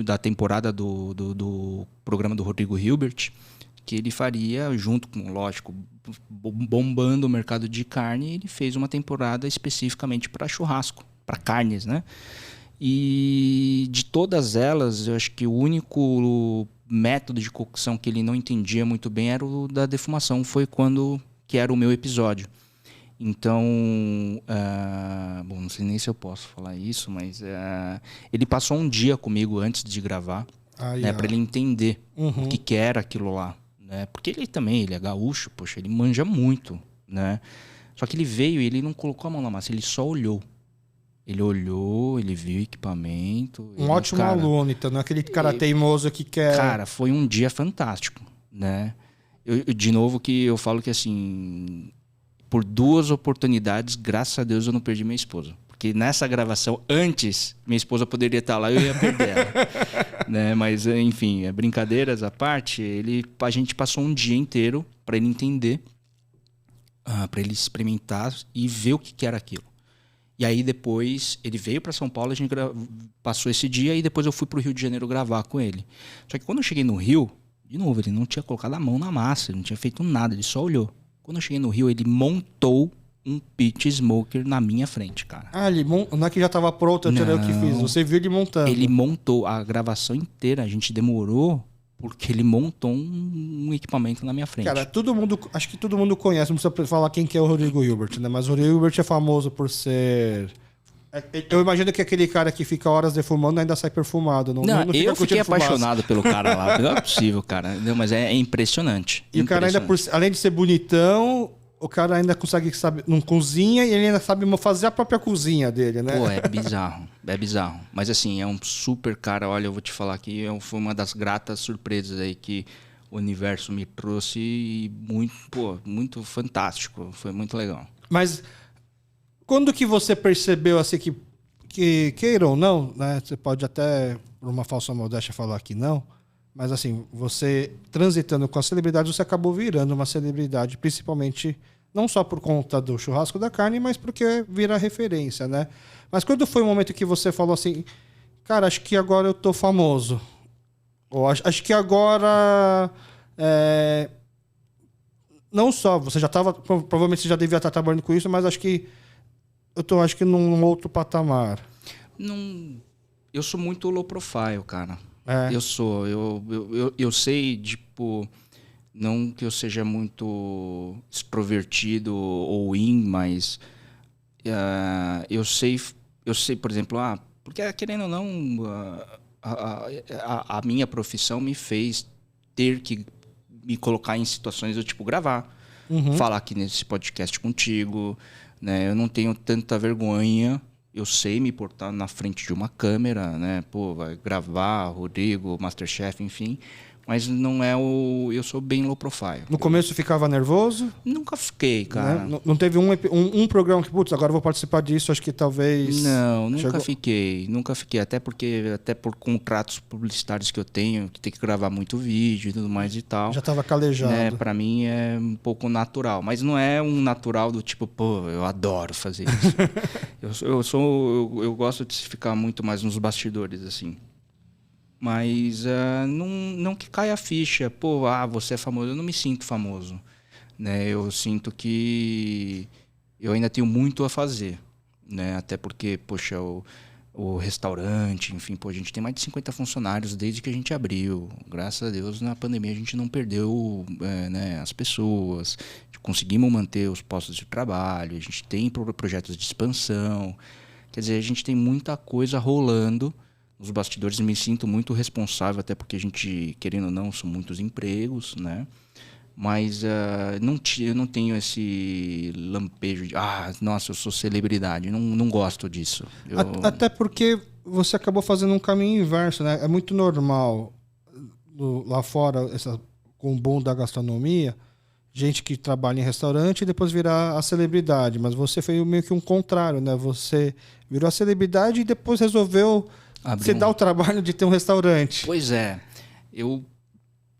da temporada do programa do Rodrigo Hilbert, que ele faria junto com, lógico, bombando o mercado de carne. Ele fez uma temporada especificamente para churrasco, para carnes, né? E de todas elas, eu acho que o único método de cocção que ele não entendia muito bem era o da defumação. Foi que era o meu episódio. Então, não sei nem se eu posso falar isso, mas ele passou um dia comigo antes de gravar, né, para ele entender o que era aquilo lá, né? Porque ele é gaúcho, poxa, ele manja muito, né? Só que ele veio e ele não colocou a mão na massa, ele só olhou. Ele olhou, ele viu o equipamento. Ótimo aluno, então, não é aquele cara teimoso que quer... Cara, foi um dia fantástico, né? De novo que eu falo que assim... Por 2 oportunidades, graças a Deus, eu não perdi minha esposa. Porque nessa gravação, antes, minha esposa poderia estar lá e eu ia perder ela. Né? Mas, enfim, brincadeiras à parte, a gente passou um dia inteiro para ele entender, para ele experimentar e ver o que era aquilo. E aí depois, ele veio para São Paulo, a gente passou esse dia e depois eu fui para o Rio de Janeiro gravar com ele. Só que quando eu cheguei no Rio, de novo, ele não tinha colocado a mão na massa, ele não tinha feito nada, ele só olhou. Quando eu cheguei no Rio, ele montou um pit smoker na minha frente, cara. Não é que já estava pronto, eu tirei o que fiz. Você viu ele montando. Ele montou a gravação inteira. A gente demorou Porque ele montou um equipamento na minha frente. Cara, acho que todo mundo conhece, não precisa falar quem que é o Rodrigo Hilbert, né? Mas o Rodrigo Hilbert é famoso por ser... Eu imagino que aquele cara que fica horas defumando ainda sai perfumado. Não fica eu fiquei curtindo fumaça. apaixonado pelo cara lá. Não é possível, cara. Não, mas é impressionante. E o cara ainda, além de ser bonitão, o cara ainda consegue, sabe, não cozinha e ele ainda sabe fazer a própria cozinha dele, né? Pô, é bizarro. É bizarro. Mas assim, é um super cara. Olha, eu vou te falar que foi uma das gratas surpresas aí que o universo me trouxe e muito fantástico. Foi muito legal. Mas quando que você percebeu assim que queira ou não, né? Você pode até, por uma falsa modéstia, falar que não, mas assim, você transitando com a celebridade, você acabou virando uma celebridade, principalmente não só por conta do churrasco da carne, mas porque vira referência, né? Mas quando foi o momento que você falou assim, cara, acho que agora eu tô famoso, ou acho que agora não só, você já estava, provavelmente você já devia estar trabalhando com isso, mas acho que acho que num outro patamar. Eu sou muito low profile, cara. É. Eu sei, tipo, não que eu seja muito extrovertido ou mas eu sei, por exemplo, porque querendo ou não, a minha profissão me fez ter que me colocar em situações do tipo gravar, falar aqui nesse podcast contigo, né? Eu não tenho tanta vergonha. Eu sei me portar na frente de uma câmera, né? Pô, vai gravar, Rodrigo, Masterchef, enfim. Mas não é eu sou bem low profile. No começo ficava nervoso? Nunca fiquei, cara. Né? Não teve um programa que, putz, agora eu vou participar disso, acho que talvez... Não, nunca fiquei. Até por contratos publicitários que eu tenho, que tem que gravar muito vídeo e tudo mais e tal. Já estava calejado. Né? Pra mim é um pouco natural. Mas não é um natural do tipo, pô, eu adoro fazer isso. eu gosto de ficar muito mais nos bastidores, assim. Mas não que caia a ficha. Pô, você é famoso. Eu não me sinto famoso. Né? Eu sinto que eu ainda tenho muito a fazer. Né? Até porque, poxa, o restaurante, enfim, pô, a gente tem mais de 50 funcionários desde que a gente abriu. Graças a Deus, na pandemia a gente não perdeu né, as pessoas. Conseguimos manter os postos de trabalho. A gente tem projetos de expansão. Quer dizer, a gente tem muita coisa rolando. Nos bastidores me sinto muito responsável, até porque a gente, querendo ou não, são muitos empregos, né? Mas eu não tenho esse lampejo de, nossa, eu sou celebridade. Não gosto disso. Até porque você acabou fazendo um caminho inverso, né? É muito normal lá fora, com o boom da gastronomia, gente que trabalha em restaurante e depois virar a celebridade. Mas você foi meio que um contrário, né? Você virou a celebridade e depois resolveu... Você dá o trabalho de ter um restaurante. Pois é.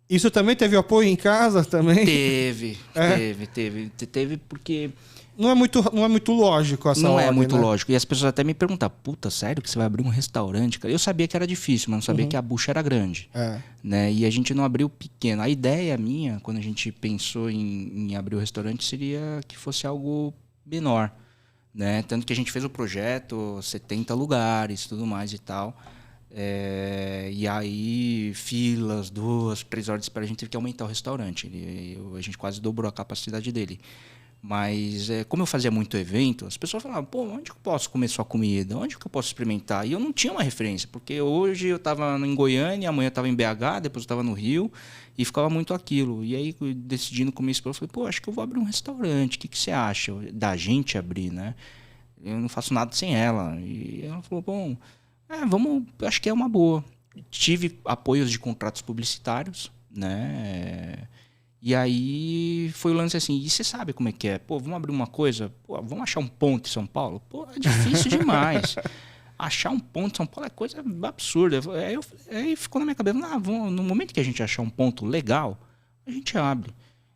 Isso também teve apoio em casa também? Teve porque... Não é muito lógico essa Não ordem, é muito né? lógico. E as pessoas até me perguntam, puta, sério que você vai abrir um restaurante? Eu sabia que era difícil, mas não sabia que a bucha era grande. Né? E a gente não abriu pequeno. A ideia minha, quando a gente pensou em abrir o restaurante, seria que fosse algo menor. Né? Tanto que a gente fez o projeto, 70 lugares, tudo mais e tal. E aí, filas, 2, 3 horas de espera, a gente teve que aumentar o restaurante. A gente quase dobrou a capacidade dele. Mas, como eu fazia muito evento, as pessoas falavam, pô, onde que eu posso comer sua comida? Onde que eu posso experimentar? E eu não tinha uma referência, porque hoje eu estava em Goiânia, amanhã eu estava em BH, depois eu estava no Rio, e ficava muito aquilo. E aí, decidindo com minha esposa, eu falei, pô, acho que eu vou abrir um restaurante. O que você acha da gente abrir, né? Eu não faço nada sem ela. E ela falou, bom, vamos, acho que é uma boa. Tive apoios de contratos publicitários, né? E aí foi o lance assim, e você sabe como é que é? Pô, vamos abrir uma coisa? Pô, vamos achar um ponto em São Paulo? Pô, é difícil demais. Achar um ponto em São Paulo é coisa absurda. Aí ficou na minha cabeça, no momento que a gente achar um ponto legal, a gente abre.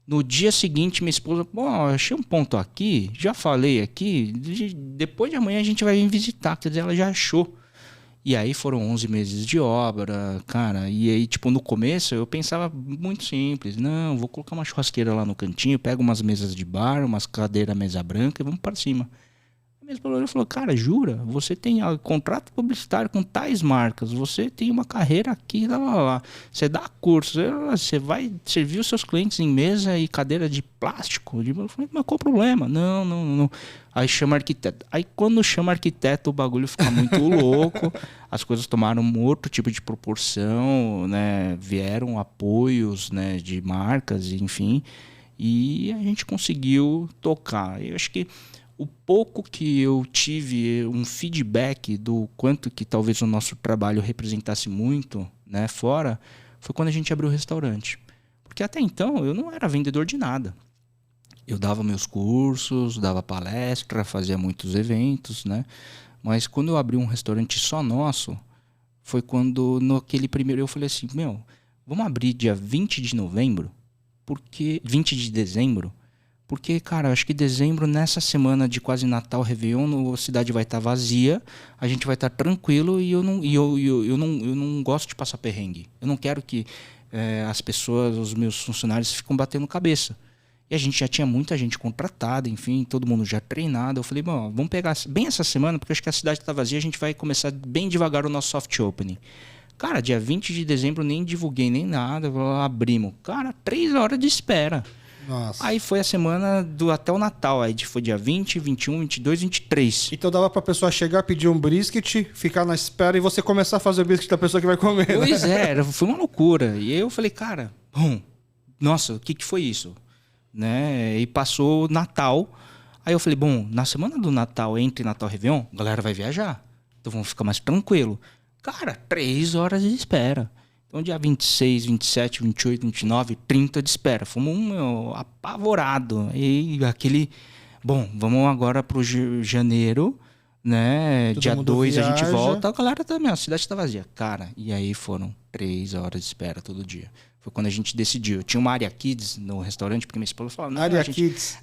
No dia seguinte, minha esposa, pô, achei um ponto aqui, já falei aqui, depois de amanhã a gente vai vir visitar, quer dizer, ela já achou. E aí foram 11 meses de obra, cara, e aí, tipo, no começo eu pensava muito simples, não, vou colocar uma churrasqueira lá no cantinho, pego umas mesas de bar, umas cadeiras mesa branca e vamos para cima. A minha esposa falou, cara, jura? Você tem contrato publicitário com tais marcas, você tem uma carreira aqui, lá. Você dá cursos, você vai servir os seus clientes em mesa e cadeira de plástico? Eu falei, mas qual o problema? Não. Aí chama arquiteto. Aí quando chama arquiteto, o bagulho fica muito louco, as coisas tomaram um outro tipo de proporção, né? Vieram apoios, né, de marcas, enfim, e a gente conseguiu tocar. Eu acho que o pouco que eu tive um feedback do quanto que talvez o nosso trabalho representasse muito, né, fora, foi quando a gente abriu o restaurante. Porque até então eu não era vendedor de nada. Eu dava meus cursos, dava palestra, fazia muitos eventos, né? Mas quando eu abri um restaurante só nosso, foi quando naquele primeiro eu falei assim, vamos abrir dia 20 de novembro, 20 de dezembro, porque, cara, acho que dezembro, nessa semana de quase Natal, Réveillon, a cidade vai estar vazia, a gente vai estar tranquilo e eu não gosto de passar perrengue. Eu não quero que as pessoas, os meus funcionários, ficam batendo cabeça. E a gente já tinha muita gente contratada, enfim, todo mundo já treinado. Eu falei, vamos pegar bem essa semana, porque acho que a cidade está vazia, a gente vai começar bem devagar o nosso soft opening. Cara, dia 20 de dezembro nem divulguei nem nada, abrimos. Cara, 3 horas de espera. Nossa. Aí foi a semana até o Natal, aí foi dia 20, 21, 22, 23. Então dava pra pessoa chegar, pedir um brisket, ficar na espera e você começar a fazer o brisket da pessoa que vai comer. Pois né? foi uma loucura. E aí eu falei, cara, nossa, o que foi isso? Né? E passou o Natal. Aí eu falei, na semana do Natal, entre Natal e Réveillon, a galera vai viajar. Então vamos ficar mais tranquilo. Cara, 3 horas de espera. Então, dia 26, 27, 28, 29, 30 de espera. Fomos apavorado. E aquele... vamos agora pro janeiro, né? Todo dia 2 viaja. A gente volta. A galera também, a cidade tá vazia. Cara, e aí foram 3 horas de espera todo dia. Foi quando a gente decidiu. Tinha uma área kids no restaurante, porque minha esposa falava... Não, área kids.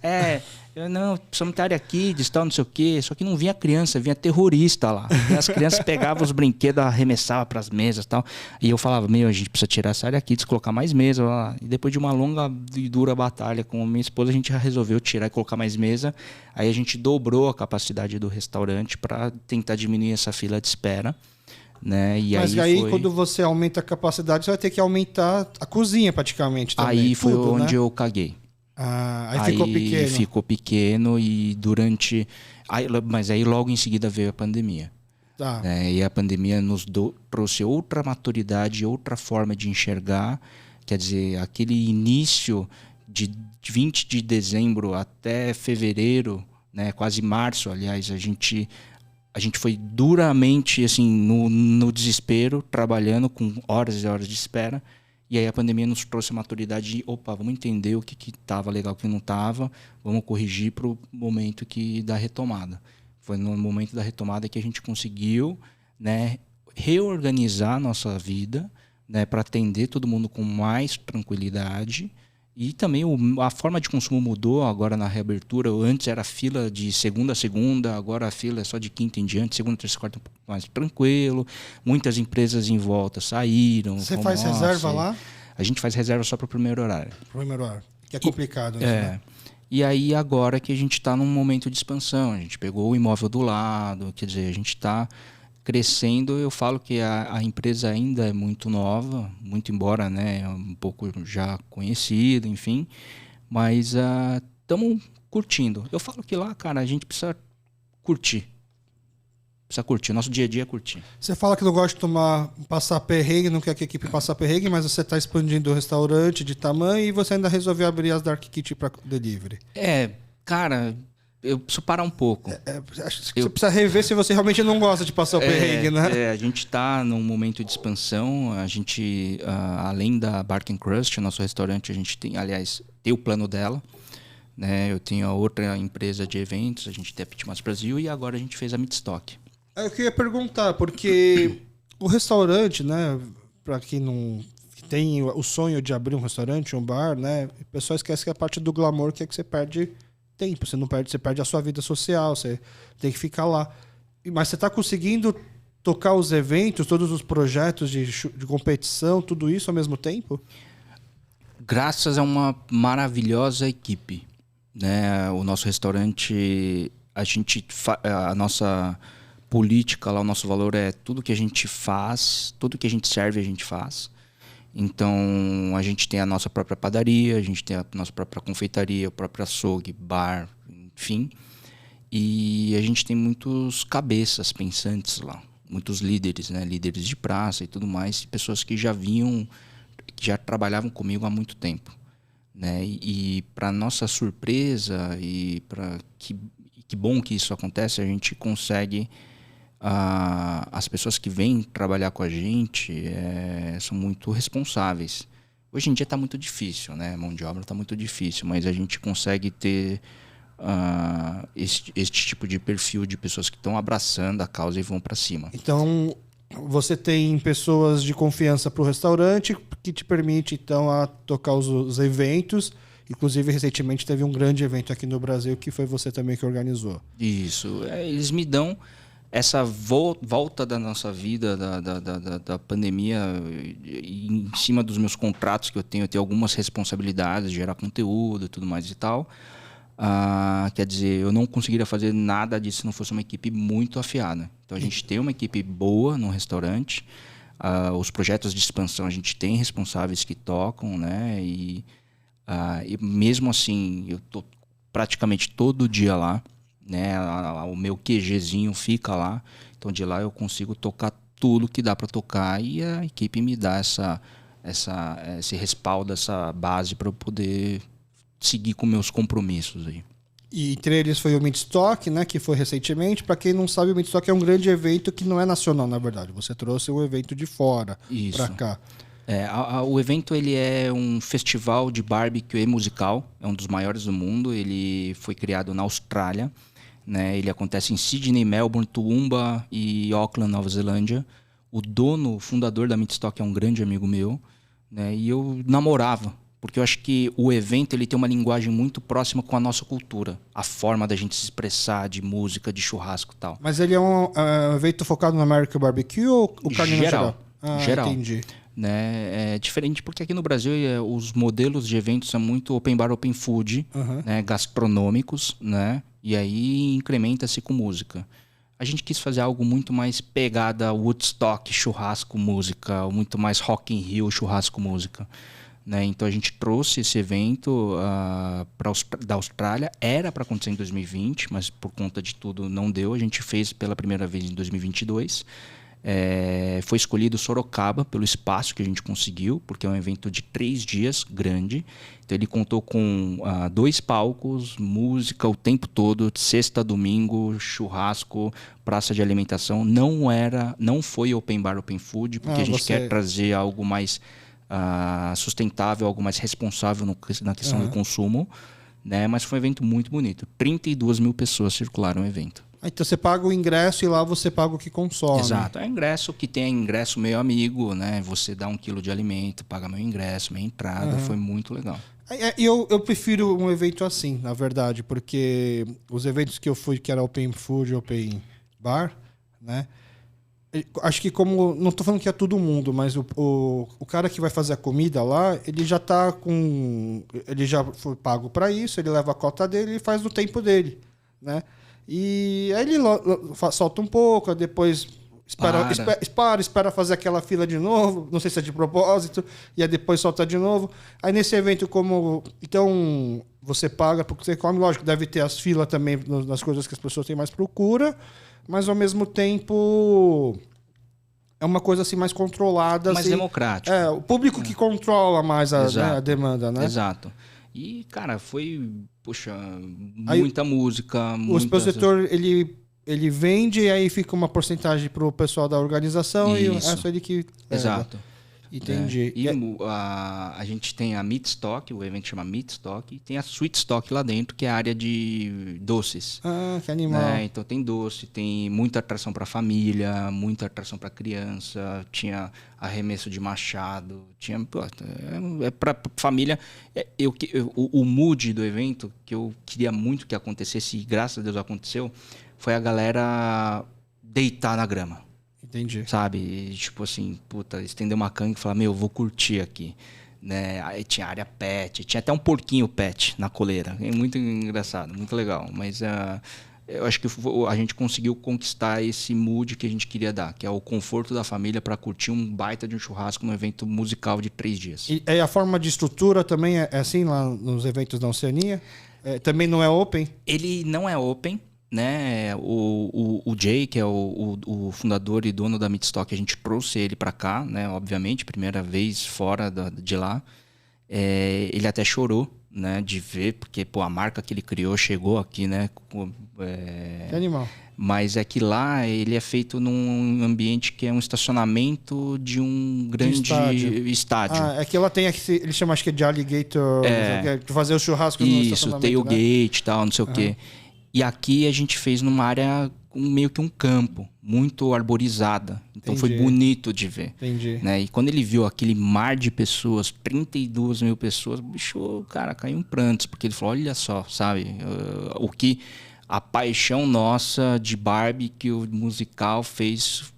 Precisamos ter área kids, tal, não sei o quê. Só que não vinha criança, vinha terrorista lá. E as crianças pegavam os brinquedos, arremessavam para as mesas e tal. E eu falava, a gente precisa tirar essa área kids, colocar mais mesa lá. E depois de uma longa e dura batalha com a minha esposa, a gente já resolveu tirar e colocar mais mesa. Aí a gente dobrou a capacidade do restaurante para tentar diminuir essa fila de espera. Né? E mas aí quando você aumenta a capacidade, você vai ter que aumentar a cozinha praticamente também. Aí foi tudo, onde né? eu caguei. Aí ficou pequeno. Ficou pequeno e mas aí logo em seguida veio a pandemia. Tá. E a pandemia nos trouxe outra maturidade, outra forma de enxergar. Quer dizer, aquele início de 20 de dezembro até fevereiro, né, quase março, aliás, a gente foi duramente assim, no desespero, trabalhando com horas e horas de espera. E aí a pandemia nos trouxe a maturidade de, vamos entender o que estava legal, o que não estava, vamos corrigir para o momento da retomada. Foi no momento da retomada que a gente conseguiu, né, reorganizar a nossa vida, né, para atender todo mundo com mais tranquilidade. E também a forma de consumo mudou agora na reabertura. Antes era fila de segunda a segunda, agora a fila é só de quinta em diante, segunda, terça, quarta, um pouco mais tranquilo. Muitas empresas em volta saíram. Você faz reserva lá? A gente faz reserva só para o primeiro horário. Primeiro horário, que é complicado. Né? E aí agora que a gente está num momento de expansão, a gente pegou o imóvel do lado, quer dizer, a gente está crescendo. Eu falo que a empresa ainda é muito nova, muito embora, né, um pouco já conhecida, enfim, mas estamos curtindo. Eu falo que lá, cara, a gente precisa curtir. O nosso dia a dia é curtir. Você fala que não gosta de passar perrengue, não quer que a equipe passe perrengue, mas você está expandindo o restaurante de tamanho e você ainda resolveu abrir as Dark Kitchen para delivery. Cara... Eu preciso parar um pouco. Acho que você precisa rever se você realmente não gosta de passar o perrengue, né? A gente está num momento de expansão. A gente, além da Bark & Crust, nosso restaurante, a gente tem, aliás, tem o plano dela. Né? Eu tenho a outra empresa de eventos, a gente tem a Pitmas Brasil e agora a gente fez a Midstock. Eu queria perguntar, porque o restaurante, né, para quem não tem o sonho de abrir um restaurante, um bar, né, o pessoal esquece que a parte do glamour que é que você perde tempo, você perde a sua vida social, você tem que ficar lá. Mas você está conseguindo tocar os eventos, todos os projetos de competição, tudo isso ao mesmo tempo? Graças a uma maravilhosa equipe. Né? O nosso restaurante, a nossa política lá, o nosso valor é tudo que a gente faz, tudo que a gente serve, a gente faz. Então, a gente tem a nossa própria padaria, a gente tem a nossa própria confeitaria, o próprio açougue, bar, enfim. E a gente tem muitos cabeças pensantes lá, muitos líderes, né? Líderes de praça e tudo mais, pessoas que que já trabalhavam comigo há muito tempo, né? E para nossa surpresa e para que bom que isso acontece, a gente consegue as pessoas que vêm trabalhar com a gente são muito responsáveis. Hoje em dia está muito difícil, né? A mão de obra está muito difícil, mas a gente consegue ter este tipo de perfil de pessoas que estão abraçando a causa e vão para cima. Então, você tem pessoas de confiança para o restaurante que te permite, então, a tocar os eventos. Inclusive, recentemente teve um grande evento aqui no Brasil que foi você também que organizou. Isso. Eles me dão essa volta da nossa vida, da pandemia, em cima dos meus contratos que eu tenho algumas responsabilidades, gerar conteúdo e tudo mais e tal. Quer dizer, eu não conseguiria fazer nada disso se não fosse uma equipe muito afiada. Então, a gente tem uma equipe boa no restaurante. Os projetos de expansão, a gente tem responsáveis que tocam, né? E mesmo assim, eu estou praticamente todo dia lá, né? O meu QGzinho fica lá. Então, de lá eu consigo tocar tudo que dá para tocar e a equipe me dá esse respaldo, essa base para eu poder seguir com meus compromissos aí. E entre eles foi o Midstock, né, que foi recentemente. Para quem não sabe, o Midstock é um grande evento que não é nacional, na verdade. Você trouxe um evento de fora para cá. O evento ele é um festival de barbecue e musical, é um dos maiores do mundo. Ele foi criado na Austrália, né? Ele acontece em Sydney, Melbourne, Toowoomba e Auckland, Nova Zelândia. O fundador da Midstock é um grande amigo meu, né? E eu namorava, porque eu acho que o evento ele tem uma linguagem muito próxima com a nossa cultura, a forma da gente se expressar, de música, de churrasco e tal. Mas ele é um evento focado no American Barbecue ou o carne geral? Geral. Entendi. Né? É diferente porque aqui no Brasil os modelos de eventos são muito open bar, open food, né? Gastronômicos, né? E aí incrementa-se com música. A gente quis fazer algo muito mais pegada Woodstock, churrasco, música, muito mais Rock in Rio, churrasco, música. Né? Então a gente trouxe esse evento da Austrália, era para acontecer em 2020, mas por conta de tudo não deu. A gente fez pela primeira vez em 2022. Foi escolhido Sorocaba pelo espaço que a gente conseguiu, porque é um evento de 3 dias, grande. Então ele contou com 2 palcos, música o tempo todo, sexta, domingo, churrasco, praça de alimentação. Não foi open bar, open food, porque a gente quer trazer algo mais sustentável, algo mais responsável na questão do consumo, né? Mas foi um evento muito bonito. 32 mil pessoas circularam o evento. Então você paga o ingresso e lá você paga o que consome. Exato. É ingresso que tem ingresso meu amigo, né? Você dá 1 quilo de alimento, paga meu ingresso, minha entrada. Foi muito legal. Eu prefiro um evento assim, na verdade, porque os eventos que eu fui, que era open food, open bar, né? Acho que como... Não estou falando que é todo mundo, mas o cara que vai fazer a comida lá, ele já tá com... Ele já foi pago para isso, ele leva a cota dele e faz no tempo dele, né? E aí ele solta um pouco, depois espera fazer aquela fila de novo, não sei se é de propósito, e aí depois solta de novo. Aí nesse evento, então você paga porque você come, lógico, deve ter as filas também nas coisas que as pessoas têm mais procura, mas ao mesmo tempo é uma coisa assim mais controlada. Mais assim, democrática. O público que controla mais a demanda, né? Exato. E, cara, foi, muita música. O expositor, ele vende e aí fica uma porcentagem pro pessoal da organização. Isso. E o resto ele que... Exato. Entendi. E a gente tem a Meat Stock, o evento chama Meat Stock, e tem a Sweet Stock lá dentro, que é a área de doces. Que animal. Então tem doce, tem muita atração para família, muita atração para criança, tinha arremesso de machado, tinha para família. O mood do evento, que eu queria muito que acontecesse, e graças a Deus aconteceu, foi a galera deitar na grama. Entendi. Sabe? Tipo assim, estender uma canga e falar, eu vou curtir aqui. Né? Aí tinha área pet, tinha até um porquinho pet na coleira. É muito engraçado, muito legal. Mas eu acho que a gente conseguiu conquistar esse mood que a gente queria dar, que é o conforto da família para curtir um baita de um churrasco num evento musical de 3 dias. E a forma de estrutura também é assim lá nos eventos da Oceania? Também não é open? Ele não é open, né? O Jay, que é o fundador e dono da Meatstock, a gente trouxe ele para cá, né? Obviamente, primeira vez fora de lá. Ele até chorou, né? De ver, porque a marca que ele criou chegou aqui, né? Que animal. Mas é que lá ele é feito num ambiente que é um estacionamento de um grande estádio. É que lá tem ele chama, acho que é de alligator, de fazer o churrasco no estacionamento. Isso, tailgate e né? tal, não sei o quê. E aqui a gente fez numa área meio que um campo, muito arborizada. Então foi bonito de ver. Entendi. Né? E quando ele viu aquele mar de pessoas, 32 mil pessoas, bicho, cara, caiu em prantos. Porque ele falou, olha só, sabe? A paixão nossa de barbecue musical fez,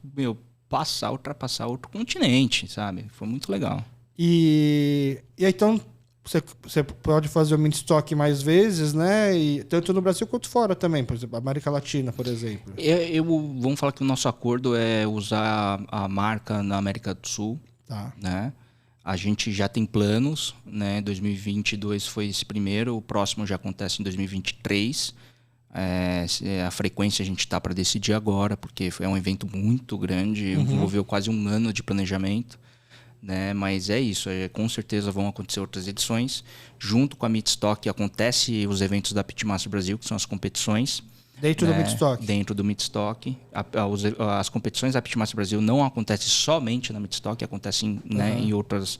ultrapassar outro continente, sabe? Foi muito legal. E aí, então, você pode fazer o Meatstock mais vezes, né? E tanto no Brasil quanto fora também, por exemplo, América Latina, por exemplo. Vamos falar que o nosso acordo é usar a marca na América do Sul, né? A gente já tem planos, né? 2022 foi esse primeiro, o próximo já acontece em 2023. A frequência a gente está para decidir agora, porque é um evento muito grande, envolveu quase um ano de planejamento, né? Mas é isso, com certeza vão acontecer outras edições. Junto com a Meatstock acontece os eventos da Pitmaster Brasil, que são as competições. Dentro do Meatstock? Dentro do Meatstock. As competições da Pitmaster Brasil não acontecem somente na Meatstock, acontecem em outros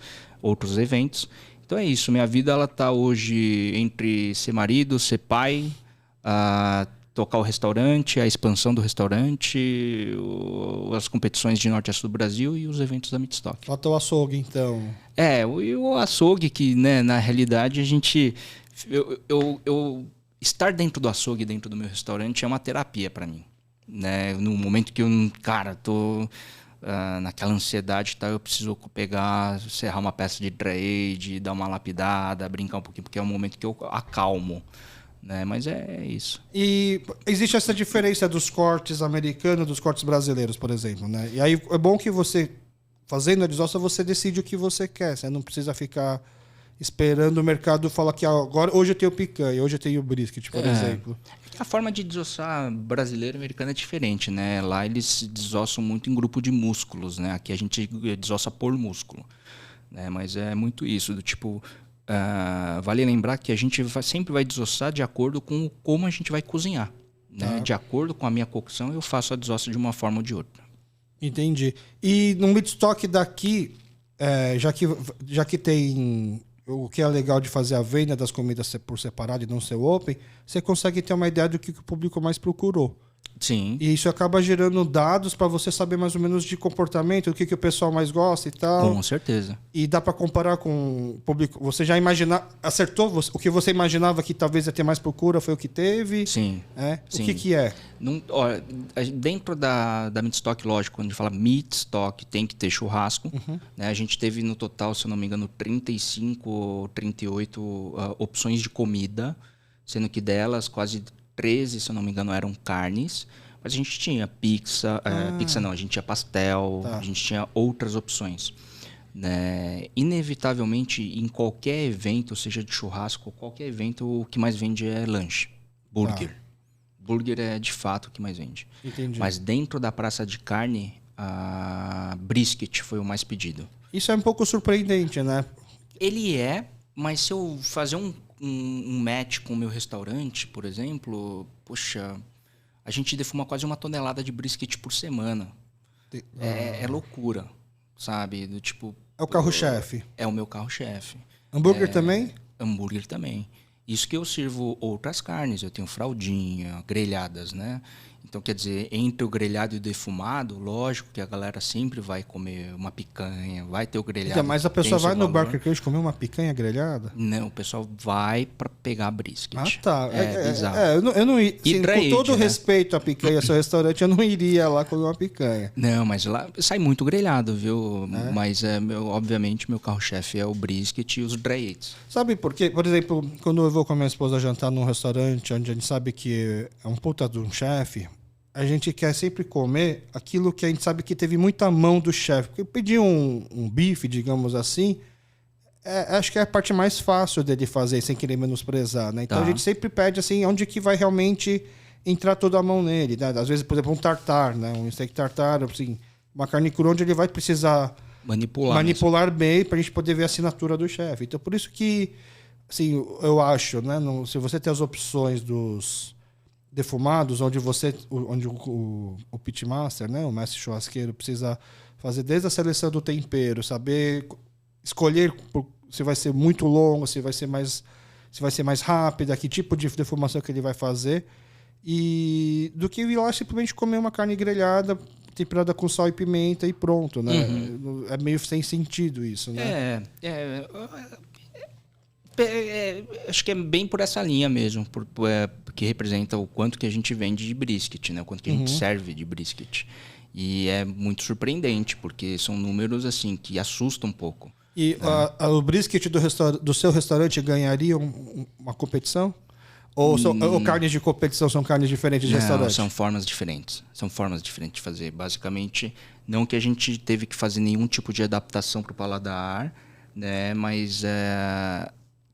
eventos. Então é isso, minha vida ela tá hoje entre ser marido, ser pai, tocar o restaurante, a expansão do restaurante, as competições de norte a sul do Brasil e os eventos da Meatstock. Falta o açougue, então. O açougue que, né, na realidade, a gente... Eu estar dentro do açougue, dentro do meu restaurante, é uma terapia para mim. Né? No momento que eu, tô naquela ansiedade e tal, eu preciso pegar, serrar uma peça de trade, dar uma lapidada, brincar um pouquinho, porque é um momento que eu acalmo. Né? Mas é isso. E existe essa diferença dos cortes americanos dos cortes brasileiros, por exemplo, né? E aí é bom que você, fazendo a desossa, você decide o que você quer. Você não precisa ficar esperando o mercado falar que agora, hoje eu tenho picanha, hoje eu tenho brisket, por exemplo. A forma de desossar brasileiro e americano é diferente, né? Lá eles desossam muito em grupo de músculos, né? Aqui a gente desossa por músculo, né? Mas é muito isso, do tipo... vale lembrar que a gente sempre vai desossar de acordo com como a gente vai cozinhar. Né? De acordo com a minha cocção, eu faço a desossa de uma forma ou de outra. Entendi. E no Meatstock daqui, já que tem o que é legal de fazer a venda das comidas por separado e não ser open, você consegue ter uma ideia do que o público mais procurou. Sim. E isso acaba gerando dados para você saber mais ou menos de comportamento, o que o pessoal mais gosta e tal. Com certeza. E dá para comparar com o público. Você já acertou o que você imaginava que talvez ia ter mais procura, foi o que teve? Sim. Sim. O que é? Dentro da Meatstock, lógico, quando a gente fala Meatstock, tem que ter churrasco. Né? A gente teve no total, se eu não me engano, 35 ou 38 opções de comida, sendo que delas quase 13, se eu não me engano, eram carnes. Mas a gente tinha pizza, pizza não, a gente tinha pastel, a gente tinha outras opções. Né? Inevitavelmente, em qualquer evento, seja de churrasco, qualquer evento, o que mais vende é lanche, burger. Burger é de fato o que mais vende. Entendi. Mas dentro da praça de carne, a brisket foi o mais pedido. Isso é um pouco surpreendente, né? Ele mas se eu fazer um match com o meu restaurante, por exemplo, poxa, a gente defuma quase 1 tonelada de brisket por semana. É loucura, sabe? Do tipo... É o carro-chefe. É o meu carro-chefe. Hambúrguer também? Hambúrguer também. Isso que eu sirvo outras carnes. Eu tenho fraldinha, grelhadas, né? Então, quer dizer, entre o grelhado e o defumado, lógico que a galera sempre vai comer uma picanha, vai ter o grelhado. Mas a pessoa vai no Barker Cage comer uma picanha grelhada? Não, o pessoal vai para pegar brisket. Ah, tá. Bizarro. Eu não ia, assim, com todo né? respeito à picanha, seu restaurante, eu não iria lá comer uma picanha. Não, mas lá sai muito grelhado, viu? Mas, obviamente, meu carro-chefe é o brisket e os dry aged. Sabe por quê? Por exemplo, quando eu vou com a minha esposa jantar num restaurante onde a gente sabe que é um puta de um chefe, a gente quer sempre comer aquilo que a gente sabe que teve muita mão do chefe. Porque pedir um bife, digamos assim, acho que é a parte mais fácil dele fazer, sem querer menosprezar, né? Então a gente sempre pede assim, onde que vai realmente entrar toda a mão nele, né? Às vezes, por exemplo, um tartar, né? Um steak tartar, assim, uma carne crua onde ele vai precisar manipular bem para a gente poder ver a assinatura do chefe. Então por isso que, assim, eu acho, né? Se você tem as opções dos defumados, onde o pitmaster, né, o mestre churrasqueiro, precisa fazer desde a seleção do tempero, saber escolher se vai ser muito longo, se vai ser mais rápida, que tipo de defumação que ele vai fazer, e do que ir lá simplesmente comer uma carne grelhada temperada com sal e pimenta e pronto, né? É meio sem sentido isso, né? Acho que é bem por essa linha mesmo, porque representa o quanto que a gente vende de brisket, né? O quanto que a gente serve de brisket. E é muito surpreendente, porque são números assim que assustam um pouco. E o brisket do seu restaurante ganharia uma competição? Ou carnes de competição são carnes diferentes de restaurante? São formas diferentes. São formas diferentes de fazer. Basicamente, não que a gente teve que fazer nenhum tipo de adaptação para o paladar, né? Mas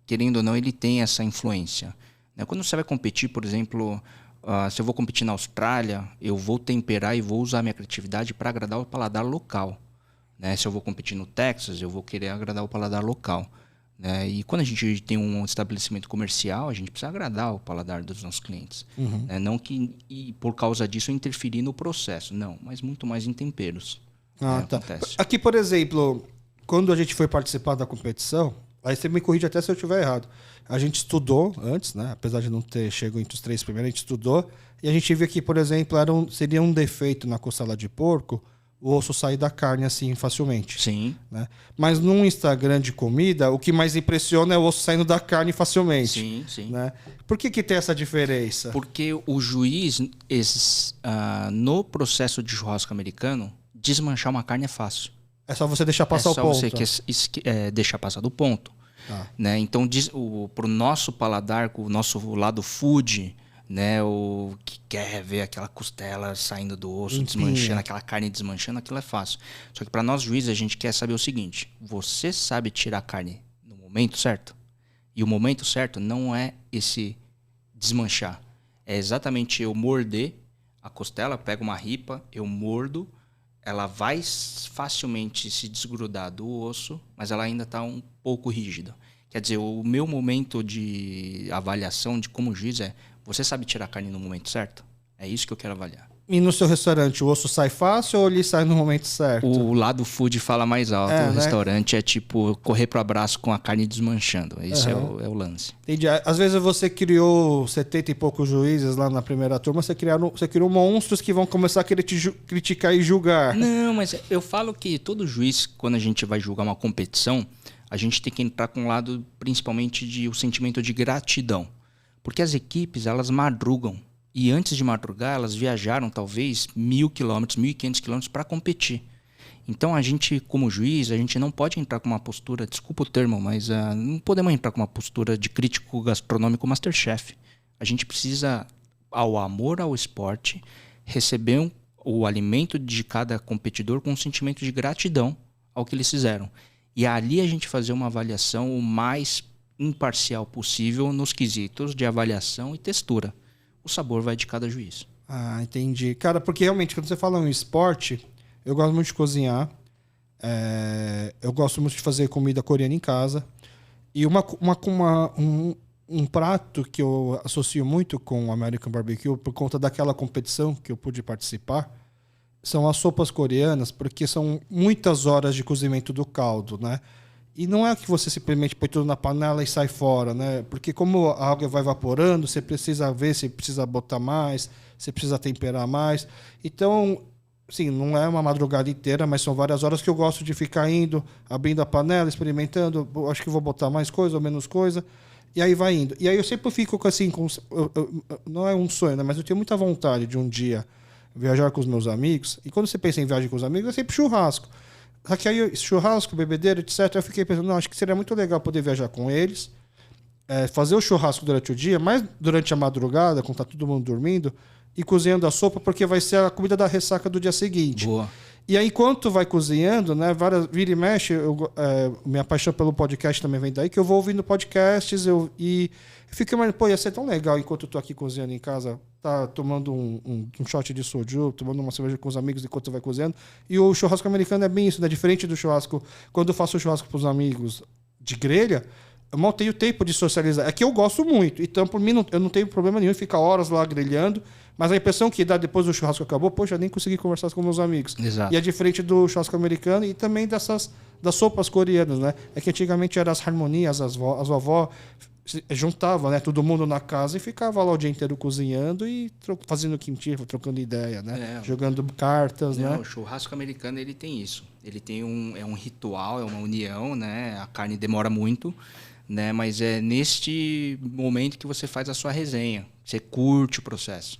querendo ou não, ele tem essa influência. Quando você vai competir, por exemplo, se eu vou competir na Austrália, eu vou temperar e vou usar minha criatividade para agradar o paladar local. Se eu vou competir no Texas, eu vou querer agradar o paladar local. E quando a gente tem um estabelecimento comercial, a gente precisa agradar o paladar dos nossos clientes. Não que por causa disso interferir no processo, não, mas muito mais em temperos. Tá. Acontece. Aqui, por exemplo, quando a gente foi participar da competição, aí você me corrige até se eu estiver errado. A gente estudou antes, né? Apesar de não ter chegado entre os 3 primeiros, a gente estudou. E a gente viu que, por exemplo, seria um defeito na costela de porco o osso sair da carne assim facilmente. Sim. Né? Mas num Instagram de comida, o que mais impressiona é o osso saindo da carne facilmente. Sim, sim. Né? Por que tem essa diferença? Porque o juiz, no processo de churrasco americano, desmanchar uma carne é fácil. É só você deixar passar o ponto. É só você deixar passar do ponto. Então, para o nosso paladar, o nosso lado food, o que quer ver aquela costela saindo do osso, desmanchando, aquela carne desmanchando, aquilo é fácil. Só que para nós juízes, a gente quer saber o seguinte: você sabe tirar a carne no momento certo? E o momento certo não é esse desmanchar. É exatamente eu morder a costela, pego uma ripa, eu mordo, ela vai facilmente se desgrudar do osso, mas ela ainda está um pouco rígida. Quer dizer, o meu momento de avaliação de como juiz você sabe tirar a carne no momento certo? É isso que eu quero avaliar. E no seu restaurante, o osso sai fácil ou ele sai no momento certo? O lado food fala mais alto. O restaurante é tipo correr pro abraço com a carne desmanchando. Esse é o lance. Entendi. Às vezes você criou 70 e poucos juízes lá na primeira turma, você criou monstros que vão começar a querer te criticar e julgar. Não, mas eu falo que todo juiz, quando a gente vai julgar uma competição, a gente tem que entrar com um lado principalmente o sentimento de gratidão. Porque as equipes, elas madrugam. E antes de madrugar, elas viajaram talvez 1.000 quilômetros, 1.500 quilômetros para competir. Então, a gente, como juiz, a gente não pode entrar com uma postura, desculpa o termo, mas não podemos entrar com uma postura de crítico gastronômico Masterchef. A gente precisa, ao amor ao esporte, receber o alimento de cada competidor com um sentimento de gratidão ao que eles fizeram. E ali a gente fazer uma avaliação o mais imparcial possível nos quesitos de avaliação e textura. O sabor vai de cada juiz. Ah, entendi. Cara, porque realmente, quando você fala em esporte, eu gosto muito de cozinhar. Eu gosto muito de fazer comida coreana em casa. E um prato que eu associo muito com o American Barbecue, por conta daquela competição que eu pude participar, são as sopas coreanas, porque são muitas horas de cozimento do caldo, né? E não é que você simplesmente põe tudo na panela e sai fora, né? Porque como a água vai evaporando, você precisa ver se precisa botar mais, se precisa temperar mais. Então, sim, não é uma madrugada inteira, mas são várias horas que eu gosto de ficar indo, abrindo a panela, experimentando. Acho que vou botar mais coisa ou menos coisa. E aí vai indo. E aí eu sempre fico assim, não é um sonho, né? Mas eu tenho muita vontade de um dia viajar com os meus amigos. E quando você pensa em viagem com os amigos, é sempre churrasco. Só que aí churrasco, bebedeira, etc. Eu fiquei pensando, não, acho que seria muito legal poder viajar com eles, fazer o churrasco durante o dia, mas durante a madrugada, quando tá todo mundo dormindo, e cozinhando a sopa, porque vai ser a comida da ressaca do dia seguinte. Boa. E aí, enquanto vai cozinhando, né, vira e mexe, minha paixão pelo podcast também vem daí, que eu vou ouvindo podcasts e fico imaginando, pô, ia ser tão legal enquanto eu tô aqui cozinhando em casa, tá tomando um shot de soju, tomando uma cerveja com os amigos enquanto vai cozinhando. E o churrasco americano é bem isso, né? Diferente do churrasco, quando eu faço churrasco pros amigos de grelha, eu mal tenho tempo de socializar. É que eu gosto muito, então por mim eu não tenho problema nenhum em ficar horas lá grelhando, mas a impressão que dá depois do churrasco acabou, poxa, nem consegui conversar com meus amigos. Exato. E é diferente do churrasco americano e também das sopas coreanas, né? É que antigamente eram as harmonias, as vovó juntavam, né, todo mundo na casa e ficava lá o dia inteiro cozinhando e fazendo kimchi, trocando ideia, né? Jogando cartas, né? O churrasco americano ele tem isso. Ele tem um ritual, é uma união, né? A carne demora muito, né? Mas é neste momento que você faz a sua resenha. Você curte o processo.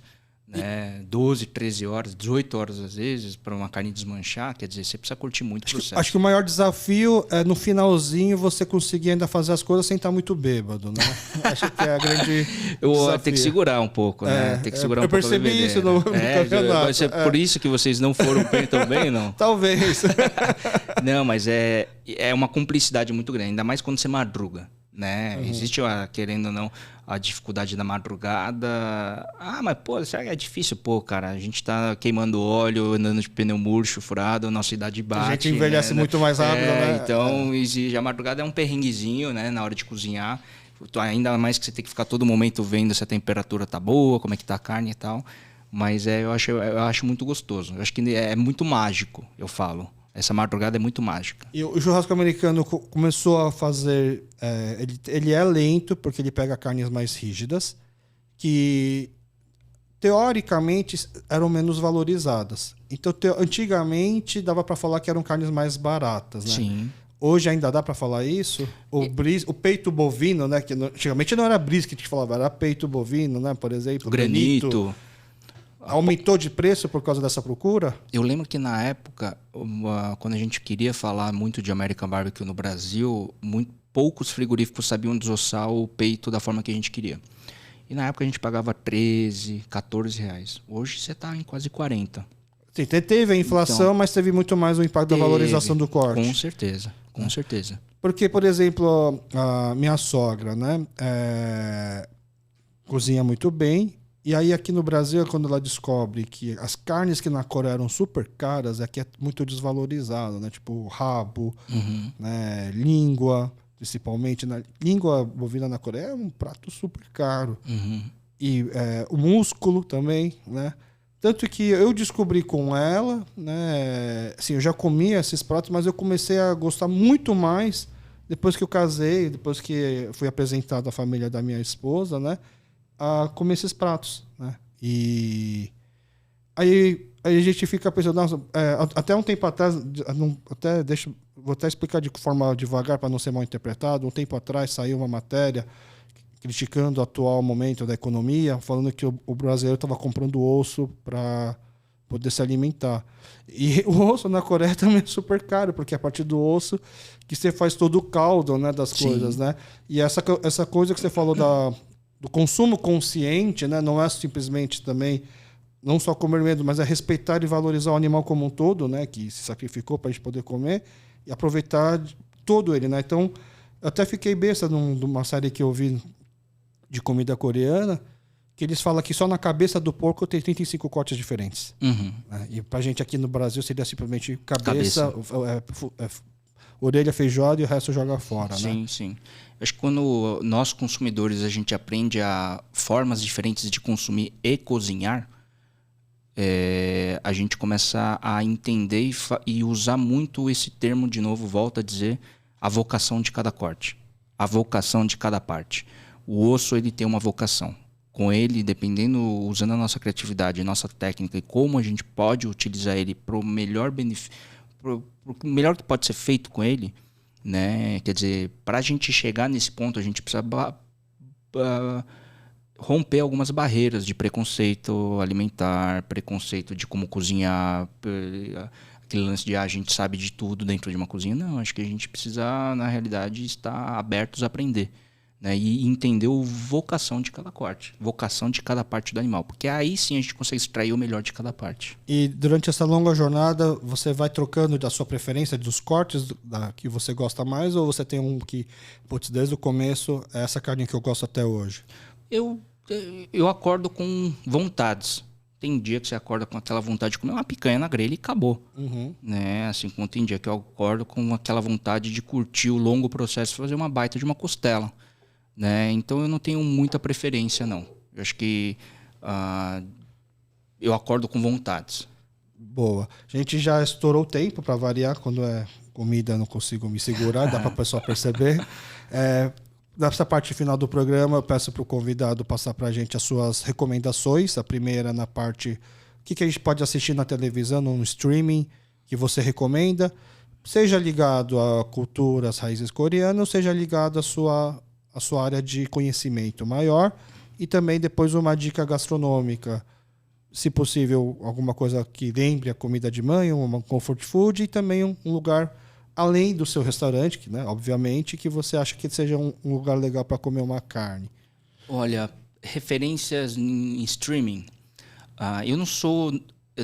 Né? 12, 13 horas, 18 horas às vezes, para uma carne desmanchar, quer dizer, você precisa curtir muito o processo. Acho que o maior desafio é no finalzinho você conseguir ainda fazer as coisas sem estar muito bêbado, né? Acho que é a grande desafio. Tem que segurar um pouco, né? Tem que segurar um pouco. Eu percebi isso no campeonato. Vai ser por isso que vocês não foram bem também, não? Talvez. Não, mas é uma cumplicidade muito grande, ainda mais quando você madruga. Né? Existe, querendo ou não, a dificuldade da madrugada. Mas pô, será que é difícil? Pô, cara, a gente tá queimando óleo, andando de pneu murcho, furado, nossa idade bate. A gente envelhece, né? Muito mais rápido, né? Então, exige, a madrugada é um perrenguezinho, né? Na hora de cozinhar. Ainda mais que você tem que ficar todo momento vendo se a temperatura tá boa, como é que tá a carne e tal. Mas eu acho muito gostoso. Eu acho que é muito mágico, eu falo. Essa madrugada é muito mágica. E o churrasco americano começou a fazer... ele é lento, porque ele pega carnes mais rígidas, que teoricamente eram menos valorizadas. Então, antigamente, dava para falar que eram carnes mais baratas, né? Sim. Hoje ainda dá para falar isso? O peito bovino, né? Que antigamente não era brisket que a gente falava, era peito bovino, né? Por exemplo. O granito. Aumentou de preço por causa dessa procura? Eu lembro que na época, quando a gente queria falar muito de American Barbecue no Brasil, poucos frigoríficos sabiam desossar o peito da forma que a gente queria. E na época a gente pagava 13, 14 reais. Hoje você está em quase 40. Sim, teve a inflação, então, mas teve muito mais o impacto da valorização do corte. Com certeza, com certeza. Porque, por exemplo, a minha sogra, né, cozinha muito bem. E aí aqui no Brasil, quando ela descobre que as carnes que na Coreia eram super caras, aqui é muito desvalorizado, né? Tipo rabo, né? Língua, principalmente. Né? Língua bovina na Coreia é um prato super caro. E o músculo também, né? Tanto que eu descobri com ela, né? Assim, eu já comia esses pratos, mas eu comecei a gostar muito mais depois que eu casei, depois que fui apresentado à família da minha esposa, né? A comer esses pratos, né? E aí a gente fica pensando, nossa, até um tempo atrás, vou até explicar de forma devagar para não ser mal interpretado. Um tempo atrás saiu uma matéria criticando o atual momento da economia, falando que o brasileiro estava comprando osso para poder se alimentar. E o osso na Coreia também é super caro, porque é a partir do osso que você faz todo o caldo, né, das coisas, né? E essa coisa que você falou do consumo consciente, né? Não é simplesmente também, não só comer menos, mas é respeitar e valorizar o animal como um todo, né? Que se sacrificou para a gente poder comer e aproveitar todo ele, né? Então, eu até fiquei besta numa série que eu vi de comida coreana, que eles falam que só na cabeça do porco tem 35 cortes diferentes. Né? E pra gente aqui no Brasil seria simplesmente cabeça. Orelha, feijoada e o resto joga fora, sim, né? Sim. Acho que quando nós consumidores a gente aprende a formas diferentes de consumir e cozinhar, a gente começa a entender e usar muito esse termo, de novo, volto a dizer, a vocação de cada corte, a vocação de cada parte. O osso, ele tem uma vocação. Com ele, dependendo, usando a nossa criatividade, nossa técnica e como a gente pode utilizar ele para o melhor benefício, pro melhor que pode ser feito com ele, né? Quer dizer, para a gente chegar nesse ponto, a gente precisa romper algumas barreiras de preconceito alimentar, preconceito de como cozinhar, aquele lance de a gente sabe de tudo dentro de uma cozinha. Não, acho que a gente precisa, na realidade, estar abertos a aprender, né? E entender a vocação de cada corte, vocação de cada parte do animal, porque aí sim a gente consegue extrair o melhor de cada parte. E durante essa longa jornada, você vai trocando da sua preferência, dos cortes que você gosta mais, ou você tem um que, putz, desde o começo, é essa carne que eu gosto até hoje? Eu acordo com vontades. Tem dia que você acorda com aquela vontade de comer uma picanha na grelha e acabou. Né? Assim como tem dia que eu acordo com aquela vontade de curtir o longo processo e fazer uma baita de uma costela. Né? Então eu não tenho muita preferência, não. Eu acho que eu acordo com vontades. Boa. A gente já estourou o tempo, para variar. Quando é comida, não consigo me segurar, dá para o pessoal perceber. Nessa parte final do programa, eu peço para o convidado passar para a gente as suas recomendações. A primeira na parte... O que a gente pode assistir na televisão, no streaming, que você recomenda. Seja ligado à cultura, às raízes coreanas, ou seja ligado à sua área de conhecimento maior. E também depois uma dica gastronômica. Se possível, alguma coisa que lembre a comida de mãe, uma comfort food. E também um lugar... além do seu restaurante, que, né, obviamente, que você acha que seja um lugar legal para comer uma carne. Olha, referências em streaming. Eu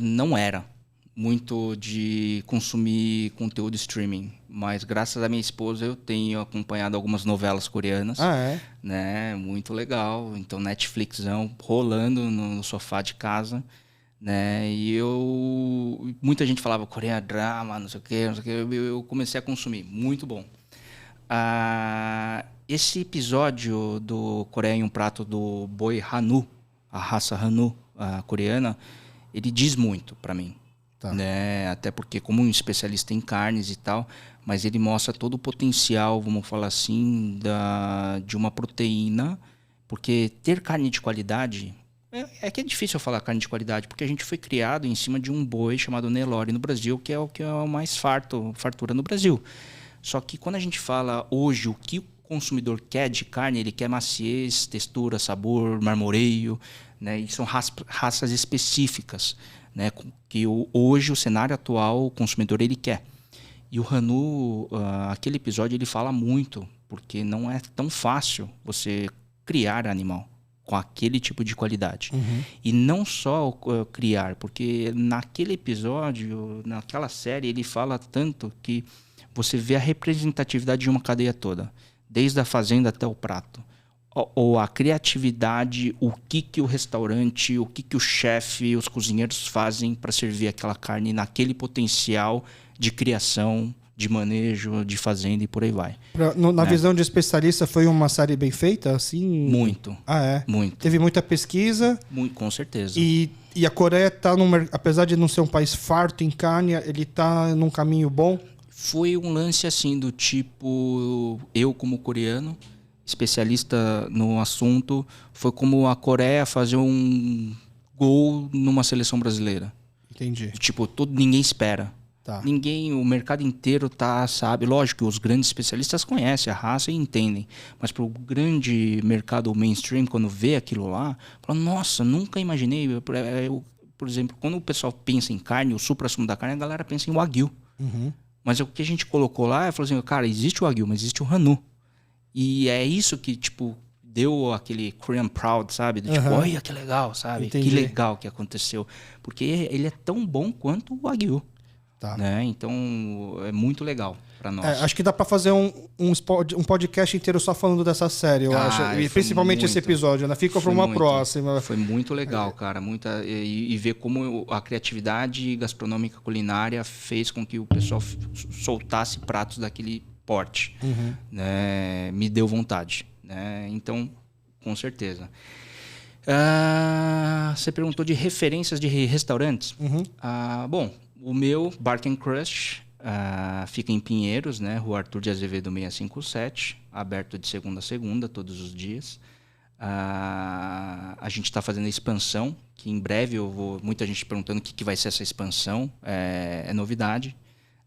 não era muito de consumir conteúdo streaming, mas graças à minha esposa eu tenho acompanhado algumas novelas coreanas. Né? Muito legal. Então, Netflixão rolando no sofá de casa. Né? E muita gente falava Coreia drama, não sei o que, eu comecei a consumir, muito bom. Esse episódio do Coreia em um Prato do boi Hanu, a raça Hanu coreana, ele diz muito para mim. Tá. Né? Até porque, como um especialista em carnes e tal, mas ele mostra todo o potencial, vamos falar assim, de uma proteína, porque ter carne de qualidade... É que é difícil eu falar carne de qualidade, porque a gente foi criado em cima de um boi chamado Nelore no Brasil, que é o mais fartura no Brasil. Só que quando a gente fala hoje o que o consumidor quer de carne, ele quer maciez, textura, sabor, marmoreio, né? E são raças específicas, né? Que hoje o cenário atual, o consumidor ele quer. E o Hanu, aquele episódio, ele fala muito, porque não é tão fácil você criar animal com aquele tipo de qualidade. E não só criar, porque naquele episódio, naquela série, ele fala tanto que você vê a representatividade de uma cadeia toda, desde a fazenda até o prato. Ou a criatividade, o que o restaurante, o que o chefe, os cozinheiros fazem para servir aquela carne naquele potencial de criação, de manejo, de fazenda e por aí vai. Na visão de especialista, foi uma série bem feita? Assim? Muito. Muito. Teve muita pesquisa. Com certeza. E a Coreia está, apesar de não ser um país farto em carne, ele está num caminho bom? Foi um lance assim do tipo, eu como coreano, especialista no assunto, foi como a Coreia fazer um gol numa seleção brasileira. Entendi. Tipo, ninguém espera. Tá. O mercado inteiro sabe. Lógico que os grandes especialistas conhecem a raça e entendem. Mas para o grande mercado mainstream, quando vê aquilo lá, fala, nossa, nunca imaginei. Por exemplo, quando o pessoal pensa em carne, o supra-sumo da carne, a galera pensa em Wagyu. Mas o que a gente colocou lá, falou assim, cara, existe o Wagyu, mas existe o Hanu. E é isso que, tipo, deu aquele Korean Proud, sabe? Tipo, olha que legal, sabe? Entendi. Que legal que aconteceu. Porque ele é tão bom quanto o Wagyu. Tá. Né? Então, é muito legal para nós. Acho que dá para fazer um podcast inteiro só falando dessa série, eu acho. E principalmente esse episódio, né? Fica para uma próxima. Foi muito legal, cara. E ver como a criatividade gastronômica culinária fez com que o pessoal soltasse pratos daquele porte. Né? Me deu vontade. Né? Então, com certeza. Você perguntou de referências de restaurantes. Bom, o meu, Bark & Crush, Fica em Pinheiros, né? Rua Arthur de Azevedo 657, aberto de segunda a segunda, todos os dias. A gente está fazendo a expansão, que em breve muita gente perguntando o que vai ser essa expansão. É novidade,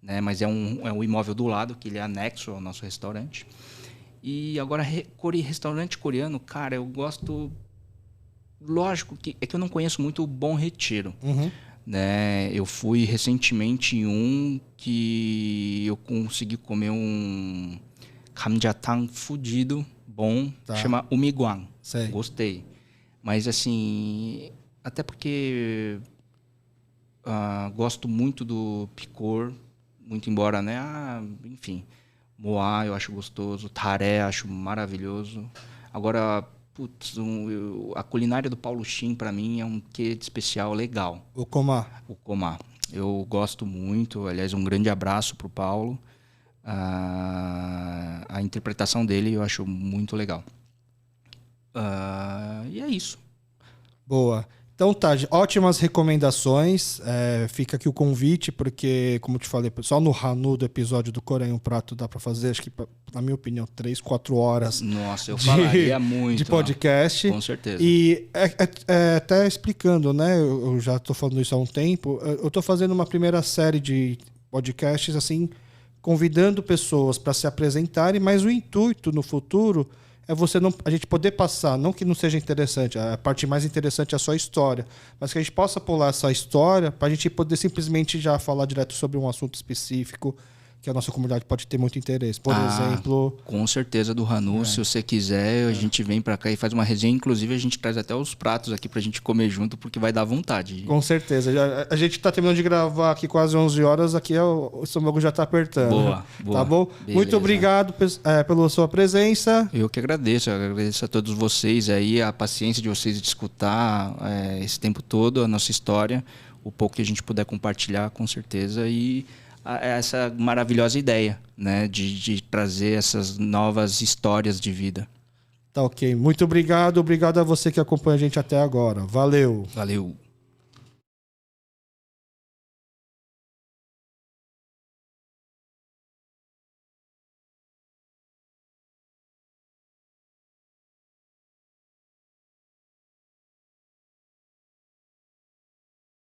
né? Mas é um imóvel do lado, que ele é anexo ao nosso restaurante. E agora, restaurante coreano, cara, eu gosto... Lógico que eu não conheço muito o Bom Retiro. Uhum. Né? Eu fui recentemente em um que eu consegui comer um 감자탕 fudido, bom, chama Umiguang. Sei. Gostei. Mas assim, até porque gosto muito do picor, muito embora, né? Enfim, moá eu acho gostoso, taré acho maravilhoso. Agora, putz, a culinária do Paulo Chin, para mim, é um quê de especial legal. O Comá. O Comá. Eu gosto muito. Aliás, um grande abraço pro Paulo. A interpretação dele eu acho muito legal. E é isso. Boa. Então tá, ótimas recomendações. Fica aqui o convite, porque, como eu te falei, só no Hanu do episódio do Coreia um Prato dá para fazer, acho que, na minha opinião, 3, 4 horas. Nossa, eu falaria muito. De podcast. Com certeza. E até explicando, né? Eu já tô falando isso há um tempo. Eu tô fazendo uma primeira série de podcasts, assim, convidando pessoas para se apresentarem, mas o intuito no futuro é a gente poder passar, não que não seja interessante, a parte mais interessante é a sua história, mas que a gente possa pular essa história para a gente poder simplesmente já falar direto sobre um assunto específico que a nossa comunidade pode ter muito interesse. Por exemplo... Com certeza, do Hanu, se você quiser, a gente vem para cá e faz uma resenha. Inclusive, a gente traz até os pratos aqui pra gente comer junto, porque vai dar vontade. Com certeza. A gente tá terminando de gravar aqui quase 11 horas, aqui o estômago já tá apertando. Boa. Tá bom? Beleza. Muito obrigado pela sua presença. Eu que agradeço a todos vocês aí, a paciência de vocês de escutar esse tempo todo, a nossa história, o pouco que a gente puder compartilhar, com certeza, e essa maravilhosa ideia, né, de trazer essas novas histórias de vida. Tá ok. Muito obrigado. Obrigado a você que acompanha a gente até agora. Valeu. Valeu.